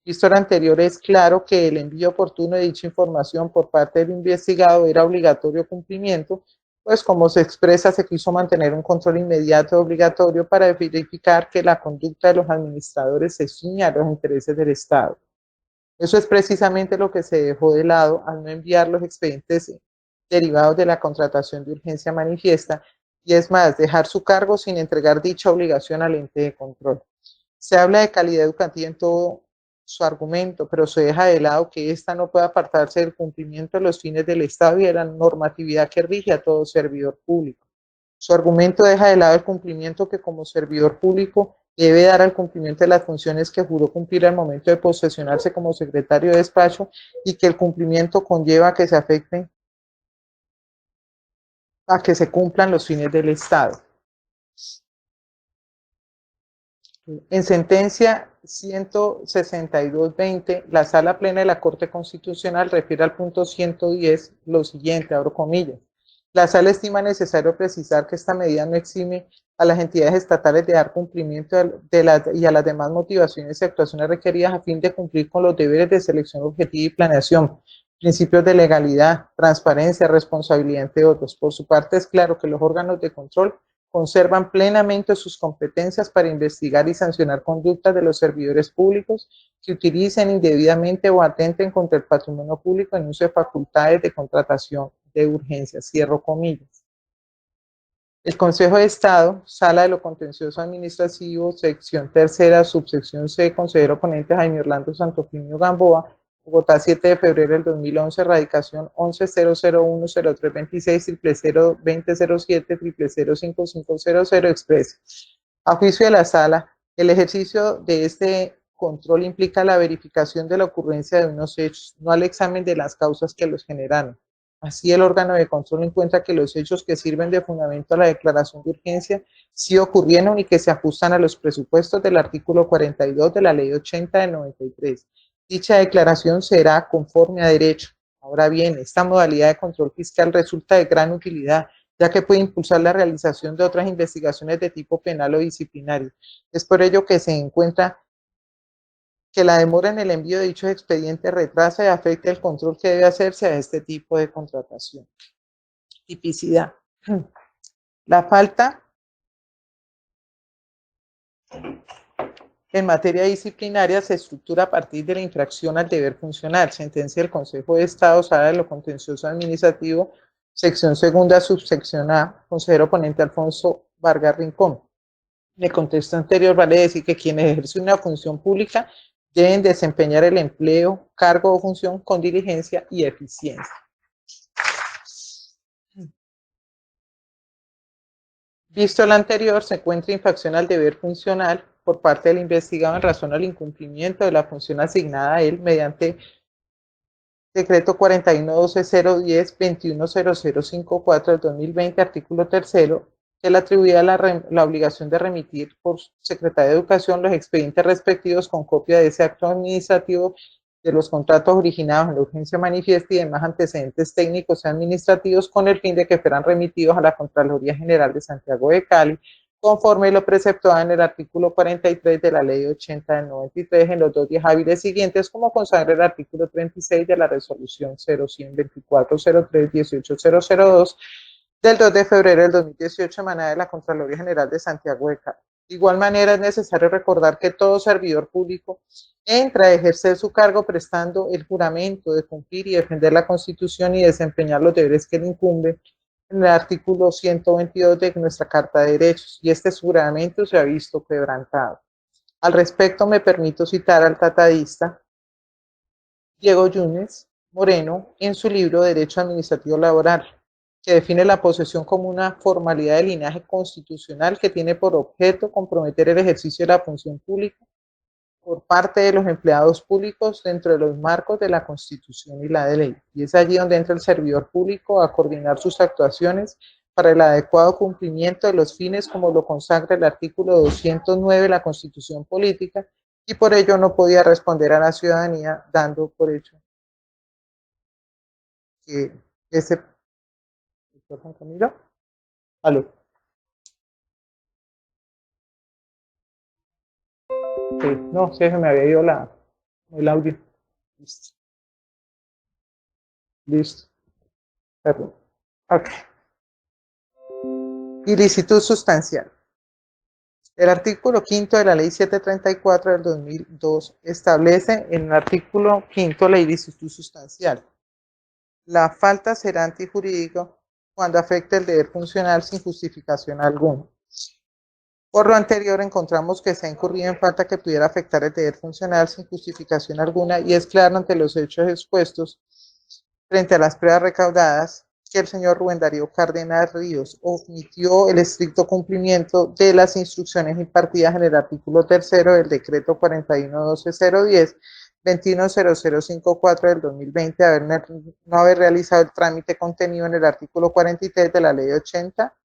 Visto lo anterior, es claro que el envío oportuno de dicha información por parte del investigado era obligatorio cumplimiento, pues como se expresa, se quiso mantener un control inmediato obligatorio para verificar que la conducta de los administradores se ciña a los intereses del Estado. Eso es precisamente lo que se dejó de lado al no enviar los expedientes derivados de la contratación de urgencia manifiesta, y es más, dejar su cargo sin entregar dicha obligación al ente de control. Se habla de calidad educativa en todo su argumento, pero se deja de lado que ésta no puede apartarse del cumplimiento de los fines del Estado y de la normatividad que rige a todo servidor público. Su argumento deja de lado el cumplimiento que como servidor público debe dar al cumplimiento de las funciones que juró cumplir al momento de posesionarse como secretario de despacho, y que el cumplimiento conlleva a que se afecte a que se cumplan los fines del Estado. En sentencia 162-20, la Sala Plena de la Corte Constitucional refiere al punto 110 lo siguiente, abro comillas. La Sala estima necesario precisar que esta medida no exime a las entidades estatales de dar cumplimiento y a las demás motivaciones y actuaciones requeridas a fin de cumplir con los deberes de selección objetiva y planeación, principios de legalidad, transparencia, responsabilidad, entre otros. Por su parte, es claro que los órganos de control conservan plenamente sus competencias para investigar y sancionar conductas de los servidores públicos que utilicen indebidamente o atenten contra el patrimonio público en uso de facultades de contratación de urgencia. Cierro comillas. El Consejo de Estado, Sala de lo Contencioso Administrativo, sección tercera, subsección C, consejero ponente Jaime Orlando Santofimio Gamboa, Bogotá, 7 de febrero del 2011, radicación 11-001-0326-00-2007-005500 expreso. A juicio de la Sala, el ejercicio de este control implica la verificación de la ocurrencia de unos hechos, no al examen de las causas que los generaron. Así, el órgano de control encuentra que los hechos que sirven de fundamento a la declaración de urgencia sí ocurrieron y que se ajustan a los presupuestos del artículo 42 de la Ley 80 del 93. Dicha declaración será conforme a derecho. Ahora bien, esta modalidad de control fiscal resulta de gran utilidad, ya que puede impulsar la realización de otras investigaciones de tipo penal o disciplinario. Es por ello que se encuentra que la demora en el envío de dichos expedientes retrasa y afecta el control que debe hacerse a este tipo de contratación. Tipicidad. La falta en materia disciplinaria se estructura a partir de la infracción al deber funcional, sentencia del Consejo de Estado, sala de lo contencioso administrativo, sección segunda, subsección A, consejero ponente Alfonso Vargas Rincón. En el contexto anterior vale decir que quienes ejercen una función pública deben desempeñar el empleo, cargo o función con diligencia y eficiencia. Visto lo anterior, se encuentra infracción al deber funcional por parte del investigado en razón al incumplimiento de la función asignada a él mediante Decreto 41-12-010-210054 del 2020, artículo tercero, que le atribuía la obligación de remitir por Secretaría de Educación los expedientes respectivos con copia de ese acto administrativo, de los contratos originados en la urgencia manifiesta y demás antecedentes técnicos y administrativos con el fin de que fueran remitidos a la Contraloría General de Santiago de Cali, conforme lo preceptuado en el artículo 43 de la ley 80 del 93 en los 2 días hábiles siguientes, como consagra el artículo 36 de la resolución 0124031802 del 2 de febrero del 2018 emanada de la Contraloría General de Santiago de Cali. De igual manera, es necesario recordar que todo servidor público entra a ejercer su cargo prestando el juramento de cumplir y defender la Constitución y desempeñar los deberes que le incumben en el artículo 122 de nuestra Carta de Derechos, y este juramento se ha visto quebrantado. Al respecto, me permito citar al tratadista Diego Yunes Moreno en su libro Derecho Administrativo Laboral, que define la posesión como una formalidad de linaje constitucional que tiene por objeto comprometer el ejercicio de la función pública por parte de los empleados públicos dentro de los marcos de la Constitución y la de ley. Y es allí donde entra el servidor público a coordinar sus actuaciones para el adecuado cumplimiento de los fines como lo consagra el artículo 209 de la Constitución Política, y por ello no podía responder a la ciudadanía dando por hecho que ese... Juan Camilo, aló. Sí, no, se me había ido el audio. Listo. Listo. Perdón. Ok. Ilicitud sustancial. El artículo quinto de la ley 734 del 2002 establece en el artículo quinto la ilicitud sustancial. La falta será antijurídico cuando afecte el deber funcional sin justificación alguna. Por lo anterior, encontramos que se ha incurrido en falta que pudiera afectar el deber funcional sin justificación alguna, y es claro ante los hechos expuestos frente a las pruebas recaudadas que el señor Rubén Darío Cárdenas Ríos omitió el estricto cumplimiento de las instrucciones impartidas en el artículo tercero del decreto 41-12-010 210054 del 2020, no haber realizado el trámite contenido en el artículo 43 de la ley 80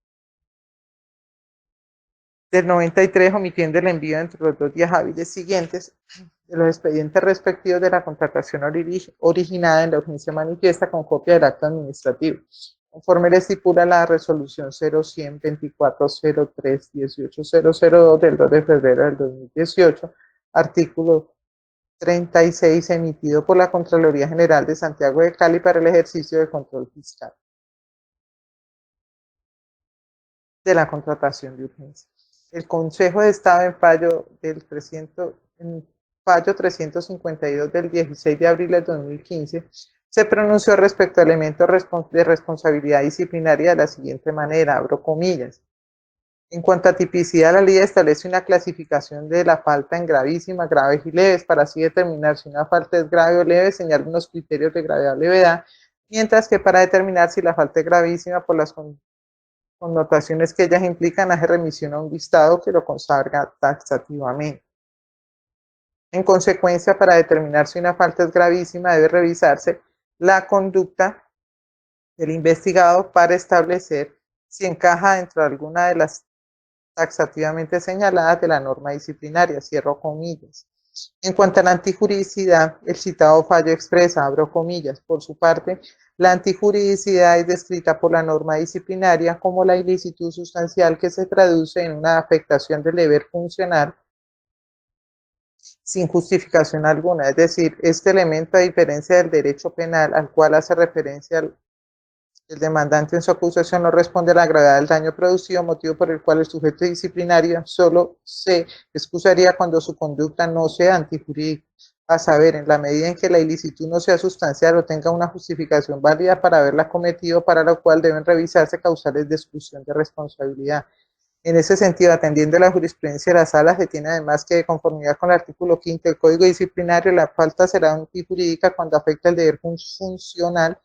del 93, omitiendo el envío entre los 2 días hábiles siguientes de los expedientes respectivos de la contratación originada en la urgencia manifiesta con copia del acto administrativo, conforme le estipula la resolución 0100-2403-18002 del 2 de febrero del 2018, artículo 36, emitido por la Contraloría General de Santiago de Cali para el ejercicio de control fiscal de la contratación de urgencia. El Consejo de Estado en fallo 352 del 16 de abril del 2015 se pronunció respecto al elemento de responsabilidad disciplinaria de la siguiente manera, abro comillas. En cuanto a tipicidad, la ley establece una clasificación de la falta en gravísima, graves y leves, para así determinar si una falta es grave o leve, señala unos criterios de gravedad o levedad, mientras que para determinar si la falta es gravísima por las connotaciones que ellas implican, hace remisión a un listado que lo consagra taxativamente. En consecuencia, para determinar si una falta es gravísima, debe revisarse la conducta del investigado para establecer si encaja dentro de alguna de las taxativamente señaladas de la norma disciplinaria, cierro comillas. En cuanto a la antijuridicidad, el citado fallo expresa, abro comillas, por su parte, la antijuridicidad es descrita por la norma disciplinaria como la ilicitud sustancial que se traduce en una afectación del deber funcional sin justificación alguna. Es decir, este elemento, a diferencia del derecho penal al cual hace referencia el demandante en su acusación, no responde a la gravedad del daño producido, motivo por el cual el sujeto disciplinario solo se excusaría cuando su conducta no sea antijurídica, a saber, en la medida en que la ilicitud no sea sustancial o tenga una justificación válida para haberla cometido, para lo cual deben revisarse causales de exclusión de responsabilidad. En ese sentido, atendiendo a la jurisprudencia de la sala, se tiene además que, de conformidad con el artículo 5 del Código Disciplinario, la falta será antijurídica cuando afecta el deber funcional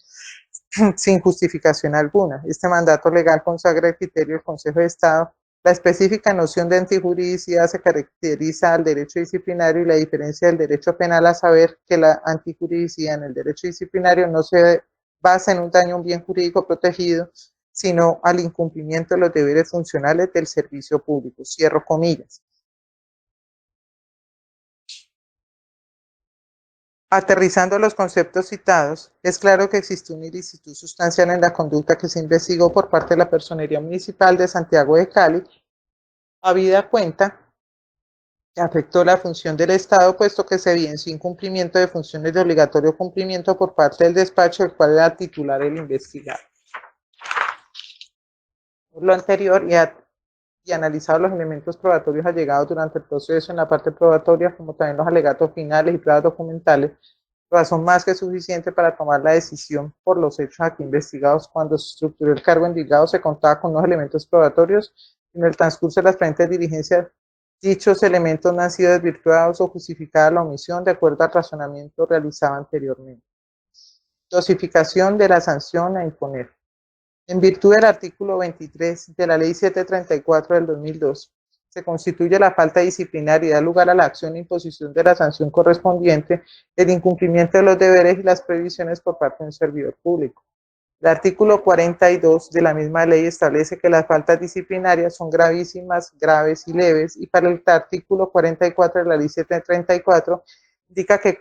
sin justificación alguna. Este mandato legal consagra el criterio del Consejo de Estado. La específica noción de antijuridicidad se caracteriza al derecho disciplinario y la diferencia del derecho penal, a saber que la antijuridicidad en el derecho disciplinario no se basa en un daño a un bien jurídico protegido, sino al incumplimiento de los deberes funcionales del servicio público. Cierro comillas. Aterrizando los conceptos citados, es claro que existe una ilicitud sustancial en la conducta que se investigó por parte de la Personería Municipal de Santiago de Cali, habida cuenta que afectó la función del Estado, puesto que se evidenció incumplimiento de funciones de obligatorio cumplimiento por parte del despacho, el cual era titular el investigado. Por lo anterior y analizado los elementos probatorios allegados durante el proceso en la parte probatoria, como también los alegatos finales y pruebas documentales, razón más que suficiente para tomar la decisión por los hechos aquí investigados. Cuando se estructuró el cargo indicado, se contaba con unos elementos probatorios y en el transcurso de las presentes diligencias dichos elementos no han sido desvirtuados o justificada la omisión de acuerdo al razonamiento realizado anteriormente. Dosificación de la sanción a imponer. En virtud del artículo 23 de la Ley 734 del 2002, se constituye la falta disciplinaria y da lugar a la acción de imposición de la sanción correspondiente, el incumplimiento de los deberes y las previsiones por parte de un servidor público. El artículo 42 de la misma ley establece que las faltas disciplinarias son gravísimas, graves y leves, y para el artículo 44 de la Ley 734 indica que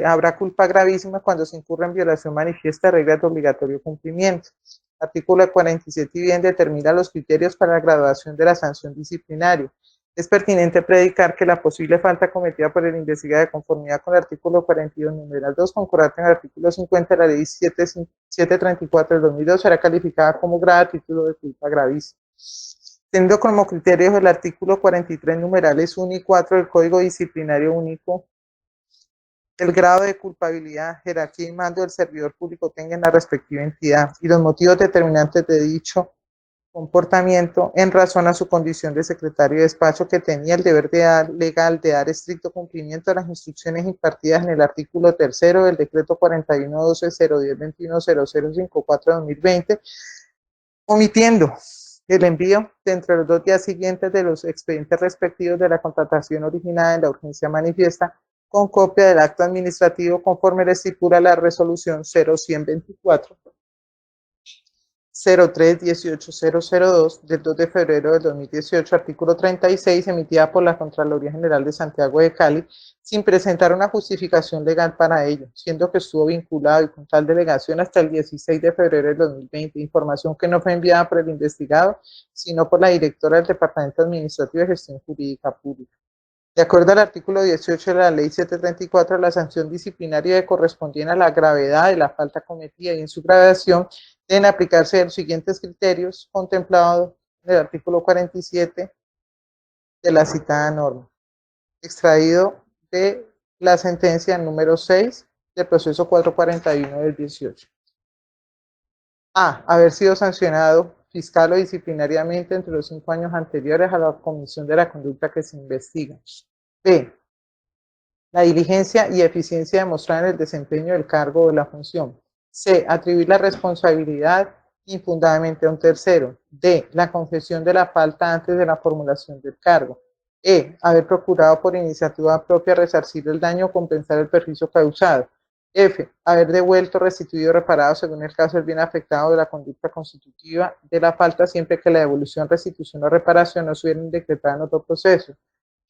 habrá culpa gravísima cuando se incurre en violación manifiesta de reglas de obligatorio cumplimiento. Artículo 47 y bien determina los criterios para la graduación de la sanción disciplinaria. Es pertinente predicar que la posible falta cometida por el investigado de conformidad con el artículo 42, numeral 2, concordante en el artículo 50 de la ley 734 del 2002, será calificada como grave a título de culpa gravísima. Teniendo como criterios el artículo 43, numerales 1 y 4 del Código Disciplinario Único, el grado de culpabilidad, jerarquía y mando del servidor público tenga en la respectiva entidad y los motivos determinantes de dicho comportamiento en razón a su condición de secretario de despacho, que tenía el deber legal de dar estricto cumplimiento a las instrucciones impartidas en el artículo 3 del decreto 4112-01021-0054-2020, omitiendo el envío de entre los 2 días siguientes de los expedientes respectivos de la contratación originada en la urgencia manifiesta, con copia del acto administrativo conforme le estipula la resolución 0124 0318002 del 2 de febrero del 2018, artículo 36, emitida por la Contraloría General de Santiago de Cali, sin presentar una justificación legal para ello, siendo que estuvo vinculado y con tal delegación hasta el 16 de febrero del 2020, información que no fue enviada por el investigado, sino por la directora del Departamento Administrativo de Gestión Jurídica Pública. De acuerdo al artículo 18 de la Ley 734, la sanción disciplinaria correspondiente a la gravedad de la falta cometida y en su gradación deben aplicarse los siguientes criterios contemplados en el artículo 47 de la citada norma, extraído de la sentencia número 6 del proceso 441 del 18. A. Haber sido sancionado fiscal o disciplinariamente entre los 5 años anteriores a la comisión de la conducta que se investiga. B. La diligencia y eficiencia demostrada en el desempeño del cargo o de la función. C. Atribuir la responsabilidad infundadamente a un tercero. D. La confesión de la falta antes de la formulación del cargo. E. Haber procurado por iniciativa propia resarcir el daño o compensar el perjuicio causado. F. Haber devuelto, restituido o reparado según el caso el bien afectado de la conducta constitutiva de la falta, siempre que la devolución, restitución o reparación no se hubieran decretado en otro proceso.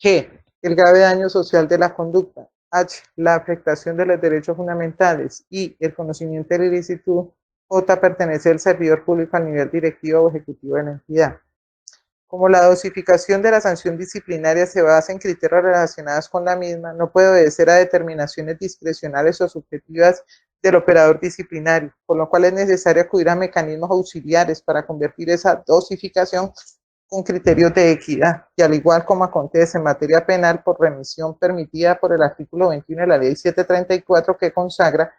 G. el grave daño social de la conducta. H, la afectación de los derechos fundamentales. I, el conocimiento de la ilicitud. J, pertenece al servidor público al nivel directivo o ejecutivo de la entidad. Como la dosificación de la sanción disciplinaria se basa en criterios relacionados con la misma, no puede obedecer a determinaciones discrecionales o subjetivas del operador disciplinario, por lo cual es necesario acudir a mecanismos auxiliares para convertir esa dosificación con criterios de equidad, y al igual como acontece en materia penal por remisión permitida por el artículo 21 de la ley 734 que consagra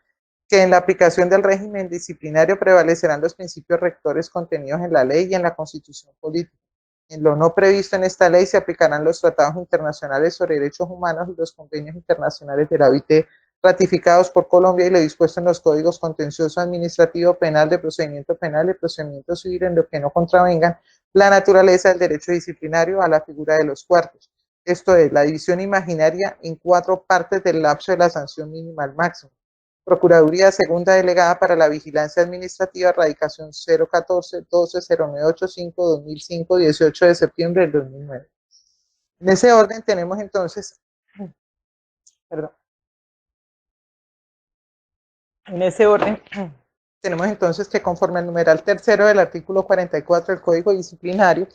que en la aplicación del régimen disciplinario prevalecerán los principios rectores contenidos en la ley y en la constitución política. En lo no previsto en esta ley se aplicarán los tratados internacionales sobre derechos humanos y los convenios internacionales de la OIT ratificados por Colombia y lo dispuesto en los códigos contencioso administrativo, penal, de procedimiento penal y procedimiento civil en lo que no contravengan la naturaleza del derecho disciplinario a la figura de los cuartos. Esto es, la división imaginaria en 4 partes del lapso de la sanción mínima al máximo. Procuraduría Segunda Delegada para la Vigilancia Administrativa, radicación 014-12-0985-2005, 18 de septiembre del 2009. En ese orden tenemos entonces, perdón, en ese orden tenemos entonces que conforme al numeral tercero del artículo 44 del Código Disciplinario,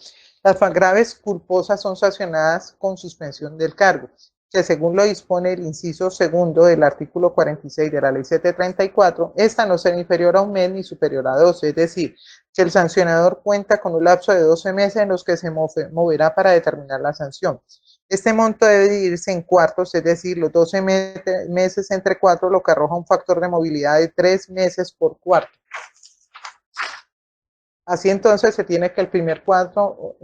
las graves culposas son sancionadas con suspensión del cargo, que según lo dispone el inciso segundo del artículo 46 de la ley 734, esta no será inferior a un mes ni superior a 12, es decir, que el sancionador cuenta con un lapso de 12 meses en los que se moverá para determinar la sanción. Este monto debe dividirse en cuartos, es decir, los 12 meses entre 4, lo que arroja un factor de movilidad de 3 meses por cuarto. Así entonces se tiene que el primer cuarto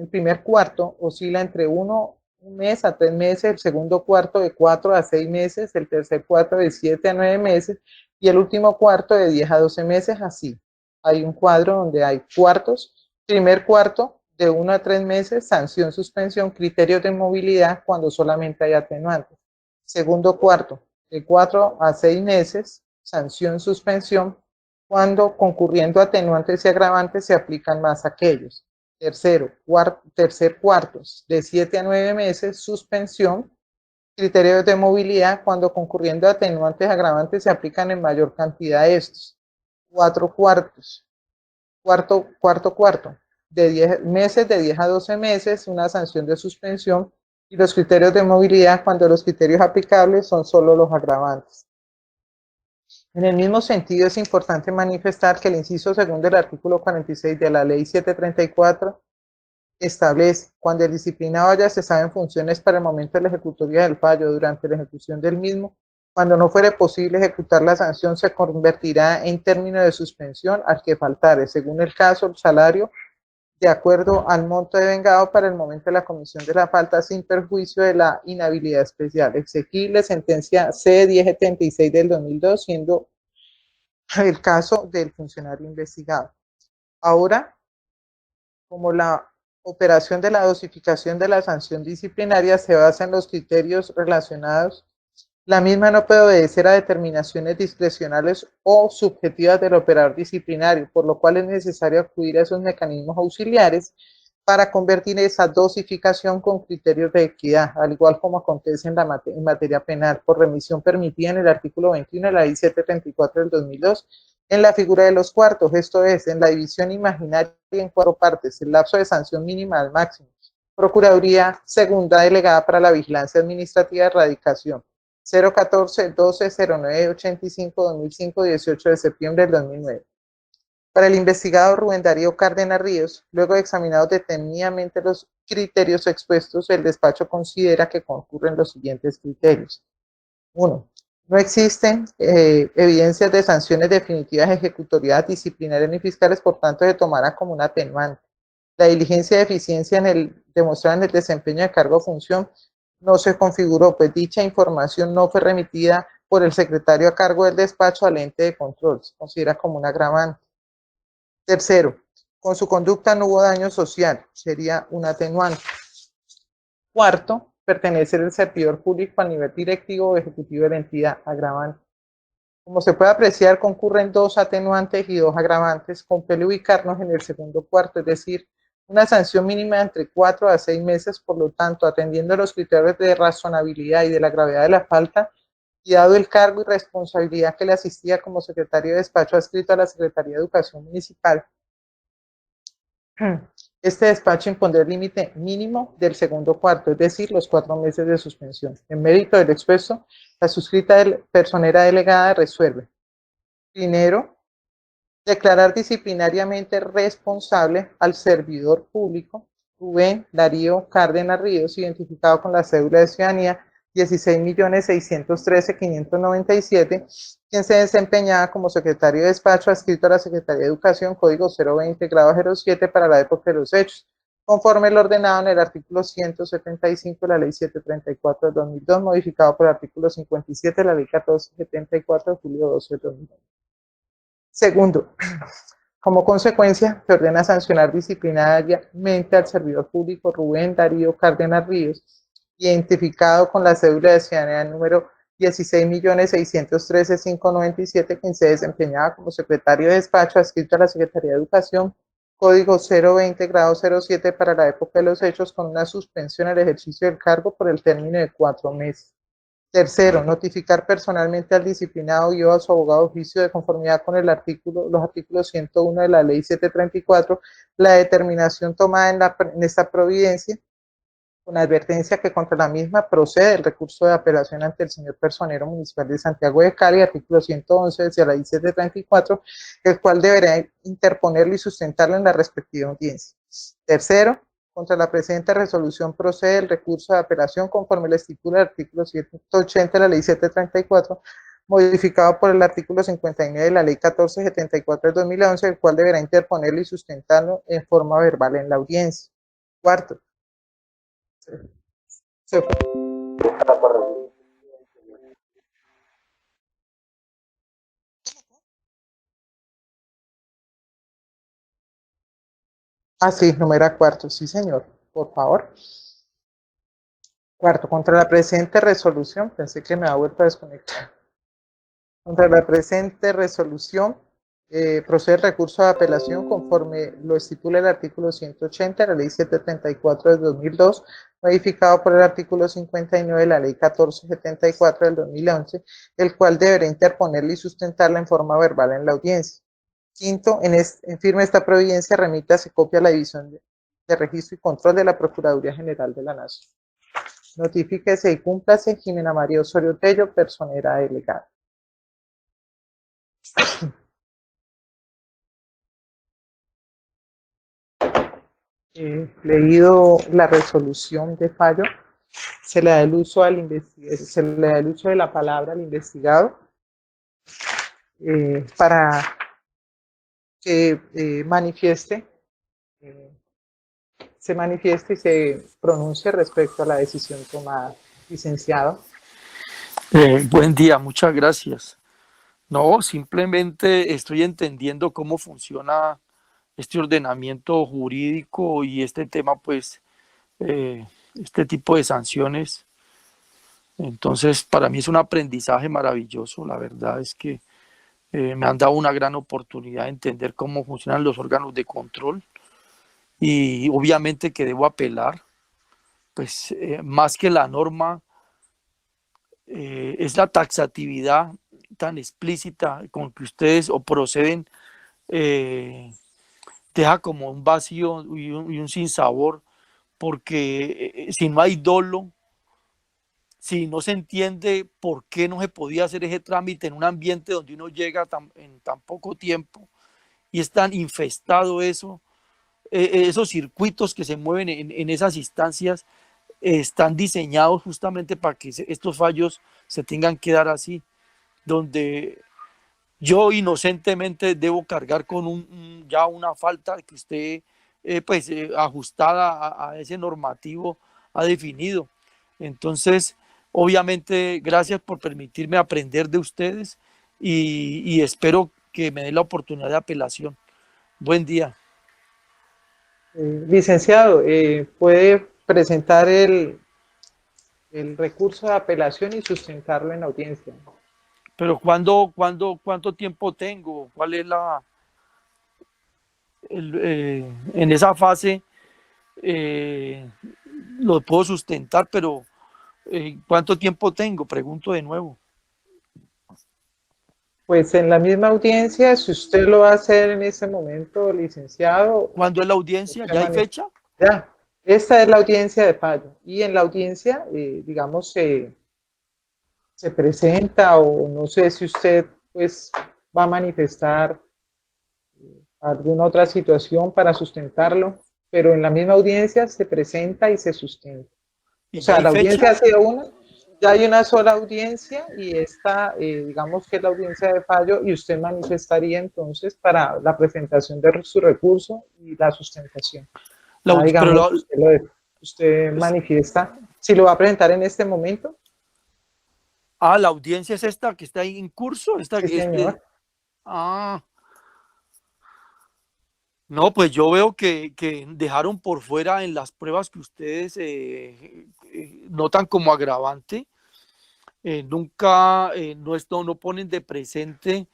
oscila entre un mes a 3 meses, el segundo cuarto de 4 a 6 meses, el tercer cuarto de 7 a 9 meses y el último cuarto de 10 a 12 meses, así. Hay un cuadro donde hay cuartos, primer cuarto de 1 a 3 meses, sanción, suspensión, criterios de movilidad cuando solamente hay atenuantes. Segundo cuarto, de 4 a 6 meses, sanción, suspensión, cuando concurriendo atenuantes y agravantes se aplican más aquellos. Tercer cuartos, de 7 a 9 meses, suspensión, criterios de movilidad, cuando concurriendo atenuantes y agravantes se aplican en mayor cantidad estos. 4 cuartos, cuarto, de 10 meses, de 10 a 12 meses, una sanción de suspensión, y los criterios de movilidad cuando los criterios aplicables son solo los agravantes. En el mismo sentido, es importante manifestar que el inciso segundo del artículo 46 de la ley 734 establece, cuando el disciplinado haya cesado en funciones para el momento de la ejecutoria del fallo, durante la ejecución del mismo, cuando no fuere posible ejecutar la sanción, se convertirá en término de suspensión al que faltare, según el caso, el salario, de acuerdo al monto devengado para el momento de la comisión de la falta, sin perjuicio de la inhabilidad especial. Exequible, sentencia C-1076 del 2002, siendo el caso del funcionario investigado. Ahora, como la operación de la dosificación de la sanción disciplinaria se basa en los criterios relacionados, la misma no puede obedecer a determinaciones discrecionales o subjetivas del operador disciplinario, por lo cual es necesario acudir a esos mecanismos auxiliares para convertir esa dosificación con criterios de equidad, al igual como acontece en materia penal, por remisión permitida en el artículo 21 de la ley 734 del 2002, en la figura de los cuartos, esto es, en la división imaginaria en 4 partes, el lapso de sanción mínima al máximo. Procuraduría Segunda Delegada para la Vigilancia Administrativa de Erradicación, 014-12-09-85-2005, 18 de septiembre del 2009. Para el investigador Rubén Darío Cárdenas Ríos, luego de examinados detenidamente los criterios expuestos, el despacho considera que concurren los siguientes criterios. 1. No existen evidencias de sanciones definitivas ejecutorias disciplinarias ni fiscales, por tanto se tomará como un atenuante. La diligencia de eficiencia demostrada en el desempeño de cargo o función no se configuró, pues dicha información no fue remitida por el secretario a cargo del despacho al ente de control, se considera como un agravante. Tercero, con su conducta no hubo daño social, sería un atenuante. Cuarto, pertenecer al servidor público a nivel directivo o ejecutivo de la entidad, agravante. Como se puede apreciar, concurren 2 atenuantes y 2 agravantes, compele ubicarnos en el segundo cuarto, es decir, una sanción mínima entre 4 a 6 meses. Por lo tanto, atendiendo a los criterios de razonabilidad y de la gravedad de la falta, y dado el cargo y responsabilidad que le asistía como secretario de despacho adscrito a la Secretaría de Educación Municipal, este despacho impondrá el límite mínimo del segundo cuarto, es decir, los 4 meses de suspensión. En mérito del expuesto, la suscrita personera delegada resuelve. Primero, declarar disciplinariamente responsable al servidor público Rubén Darío Cárdenas Ríos, identificado con la cédula de ciudadanía 16.613.597, quien se desempeñaba como secretario de despacho adscrito a la Secretaría de Educación, código 020, grado 07, para la época de los hechos, conforme lo ordenado en el artículo 175 de la Ley 734 de 2002, modificado por el artículo 57 de la Ley 1474 de julio 12 de 2002. Segundo, como consecuencia, se ordena sancionar disciplinariamente al servidor público Rubén Darío Cárdenas Ríos, identificado con la cédula de ciudadanía número 16.613.597, quien se desempeñaba como secretario de despacho adscrito a la Secretaría de Educación, código 020, grado 07, para la época de los hechos, con una suspensión al ejercicio del cargo por el término de 4 meses. Tercero, notificar personalmente al disciplinado y o a su abogado de oficio, de conformidad con los artículos 101 de la Ley 734, la determinación tomada en esta providencia, con advertencia que contra la misma procede el recurso de apelación ante el señor personero municipal de Santiago de Cali, artículo 111 de la Ley 734, el cual deberá interponerlo y sustentarlo en la respectiva audiencia. Tercero, contra la presente resolución procede el recurso de apelación conforme le estipula el artículo 180 de la Ley 734, modificado por el artículo 59 de la Ley 1474 de 2011, el cual deberá interponerlo y sustentarlo en forma verbal en la audiencia. Cuarto, se sí, numera cuarto, sí, señor, por favor. Cuarto, contra la presente resolución, pensé que me ha vuelto a desconectar. Contra la presente resolución, procede el recurso de apelación conforme lo estipula el artículo 180 de la Ley 734 del 2002, modificado por el artículo 59 de la Ley 1474 del 2011, el cual deberá interponerla y sustentarla en forma verbal en la audiencia. Quinto, en firme esta providencia, remítase copia a la División de Registro y Control de la Procuraduría General de la Nación. Notifíquese y cúmplase Jimena María Osorio Tello, personera delegada. Leído la resolución de fallo, se le da el uso de la palabra al investigado para que se manifieste y se pronuncie respecto a la decisión tomada. Licenciado. Buen día, muchas gracias. No, simplemente estoy entendiendo cómo funciona este ordenamiento jurídico y este tema, pues, este tipo de sanciones. Entonces, para mí es un aprendizaje maravilloso. La verdad es que me han dado una gran oportunidad de entender cómo funcionan los órganos de control y obviamente que debo apelar, pues, más que la norma, es la taxatividad tan explícita con que ustedes o proceden, eh, deja como un vacío y un sinsabor, porque si no hay dolo, si no se entiende por qué no se podía hacer ese trámite en un ambiente donde uno llega en tan poco tiempo y es tan infestado eso, esos circuitos que se mueven en esas instancias están diseñados justamente para que estos fallos se tengan que dar así, donde yo inocentemente debo cargar con ya una falta que usted, pues, ajustada a ese normativo ha definido. Entonces, obviamente, gracias por permitirme aprender de ustedes y espero que me dé la oportunidad de apelación. Buen día. Licenciado, puede presentar el recurso de apelación y sustentarlo en audiencia. Pero ¿cuánto tiempo tengo? ¿Cuál es en esa fase? eh, lo puedo sustentar, pero ¿cuánto tiempo tengo? Pregunto de nuevo. Pues en la misma audiencia, si usted lo va a hacer en ese momento, licenciado, ¿Cuándo es la audiencia? usted ¿Ya hay maneja. fecha? Ya, esta es la audiencia de fallo. Y en la audiencia, digamos, se presenta o no sé si usted pues va a manifestar alguna otra situación para sustentarlo, pero en la misma audiencia se presenta y se sustenta. O ¿Y ya sea, hay la audiencia fecha? ha sido una, ya hay una sola audiencia y esta, digamos que es la audiencia de fallo y usted manifestaría entonces para la presentación de su recurso y la sustentación. Ya Pero digamos, usted manifiesta si lo va a presentar en este momento. la audiencia es esta que está ahí en curso. Sí, señor. Ah, no, pues yo veo que dejaron por fuera en las pruebas que ustedes notan como agravante. Nunca no ponen de presente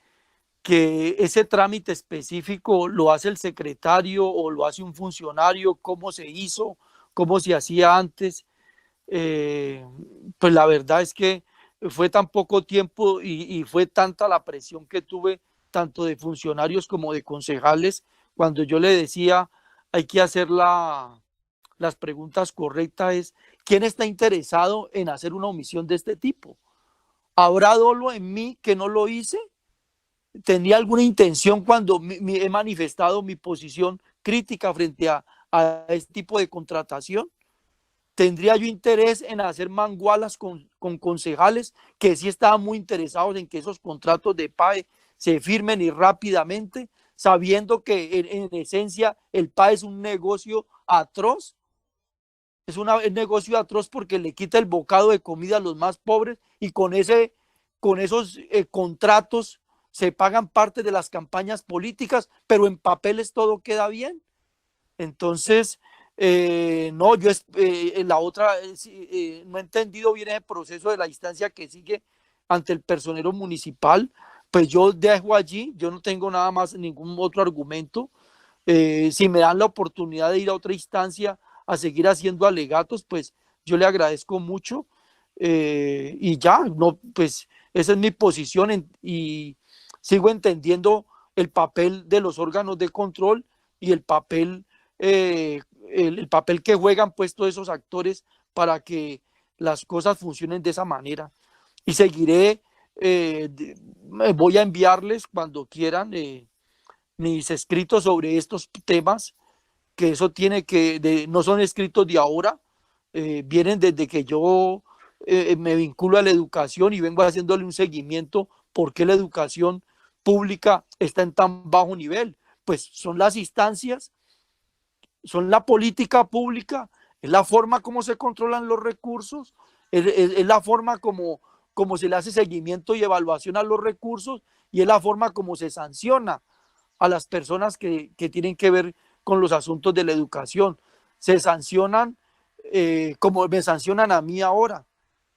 que ese trámite específico lo hace el secretario o lo hace un funcionario, cómo se hizo, cómo se hacía antes. Eh, pues la verdad es que fue tan poco tiempo y fue tanta la presión que tuve, tanto de funcionarios como de concejales, cuando yo le decía hay que hacer las preguntas correctas, es ¿quién está interesado en hacer una omisión de este tipo? ¿Habrá dolo en mí que no lo hice? ¿Tenía alguna intención cuando he manifestado mi posición crítica frente a este tipo de contratación? ¿Tendría yo interés en hacer mangualas con concejales que sí estaban muy interesados en que esos contratos de PAE se firmen y rápidamente, sabiendo que en esencia el PAE es un negocio atroz? Es un negocio atroz porque le quita el bocado de comida a los más pobres y con esos contratos se pagan parte de las campañas políticas, pero en papeles todo queda bien. Entonces, no, la otra, no he entendido bien el proceso de la instancia que sigue ante el personero municipal. Pues yo dejo allí, yo no tengo nada más, ningún otro argumento. Si me dan la oportunidad de ir a otra instancia a seguir haciendo alegatos, pues yo le agradezco mucho. Y ya, no, pues esa es mi posición y sigo entendiendo el papel de los órganos de control y el papel que juegan pues todos esos actores para que las cosas funcionen de esa manera. Y seguiré, voy a enviarles cuando quieran mis escritos sobre estos temas, que eso tiene no son escritos de ahora, vienen desde que yo me vinculo a la educación y vengo haciéndole un seguimiento por qué la educación pública está en tan bajo nivel. Pues son las instancias, son la política pública, es la forma como se controlan los recursos, es la forma como se le hace seguimiento y evaluación a los recursos y es la forma como se sanciona a las personas que tienen que ver con los asuntos de la educación. Se sancionan como me sancionan a mí ahora.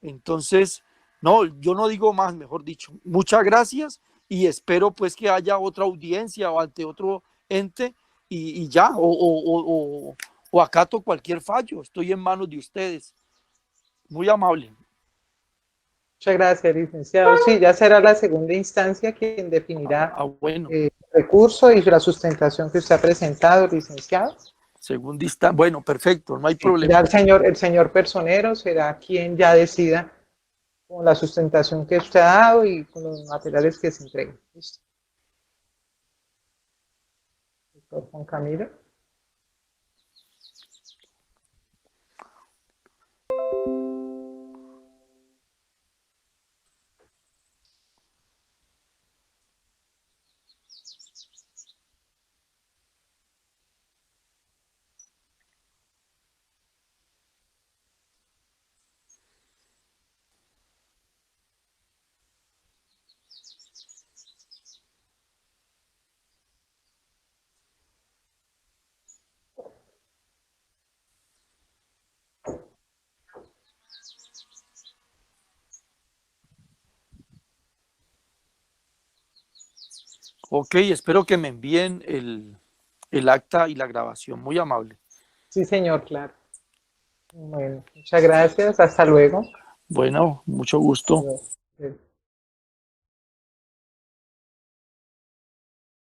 Entonces, no, yo no digo más, mejor dicho. Muchas gracias y espero pues que haya otra audiencia o ante otro ente y ya, o acato cualquier fallo. Estoy en manos de ustedes. Muy amable. Muchas gracias, licenciado. Sí, ya será la segunda instancia quien definirá Bueno, el recurso y la sustentación que usted ha presentado, licenciado. según bueno, perfecto, no hay Sí, ya problema. el señor personero será quien ya decida con la sustentación que usted ha dado y con los materiales que se entreguen. ¿Listo? Doctor Juan Camilo. Ok, espero que me envíen el acta y la grabación. Muy amable. Sí, señor, claro. Bueno, muchas gracias. Hasta luego. Bueno, mucho gusto. Adiós.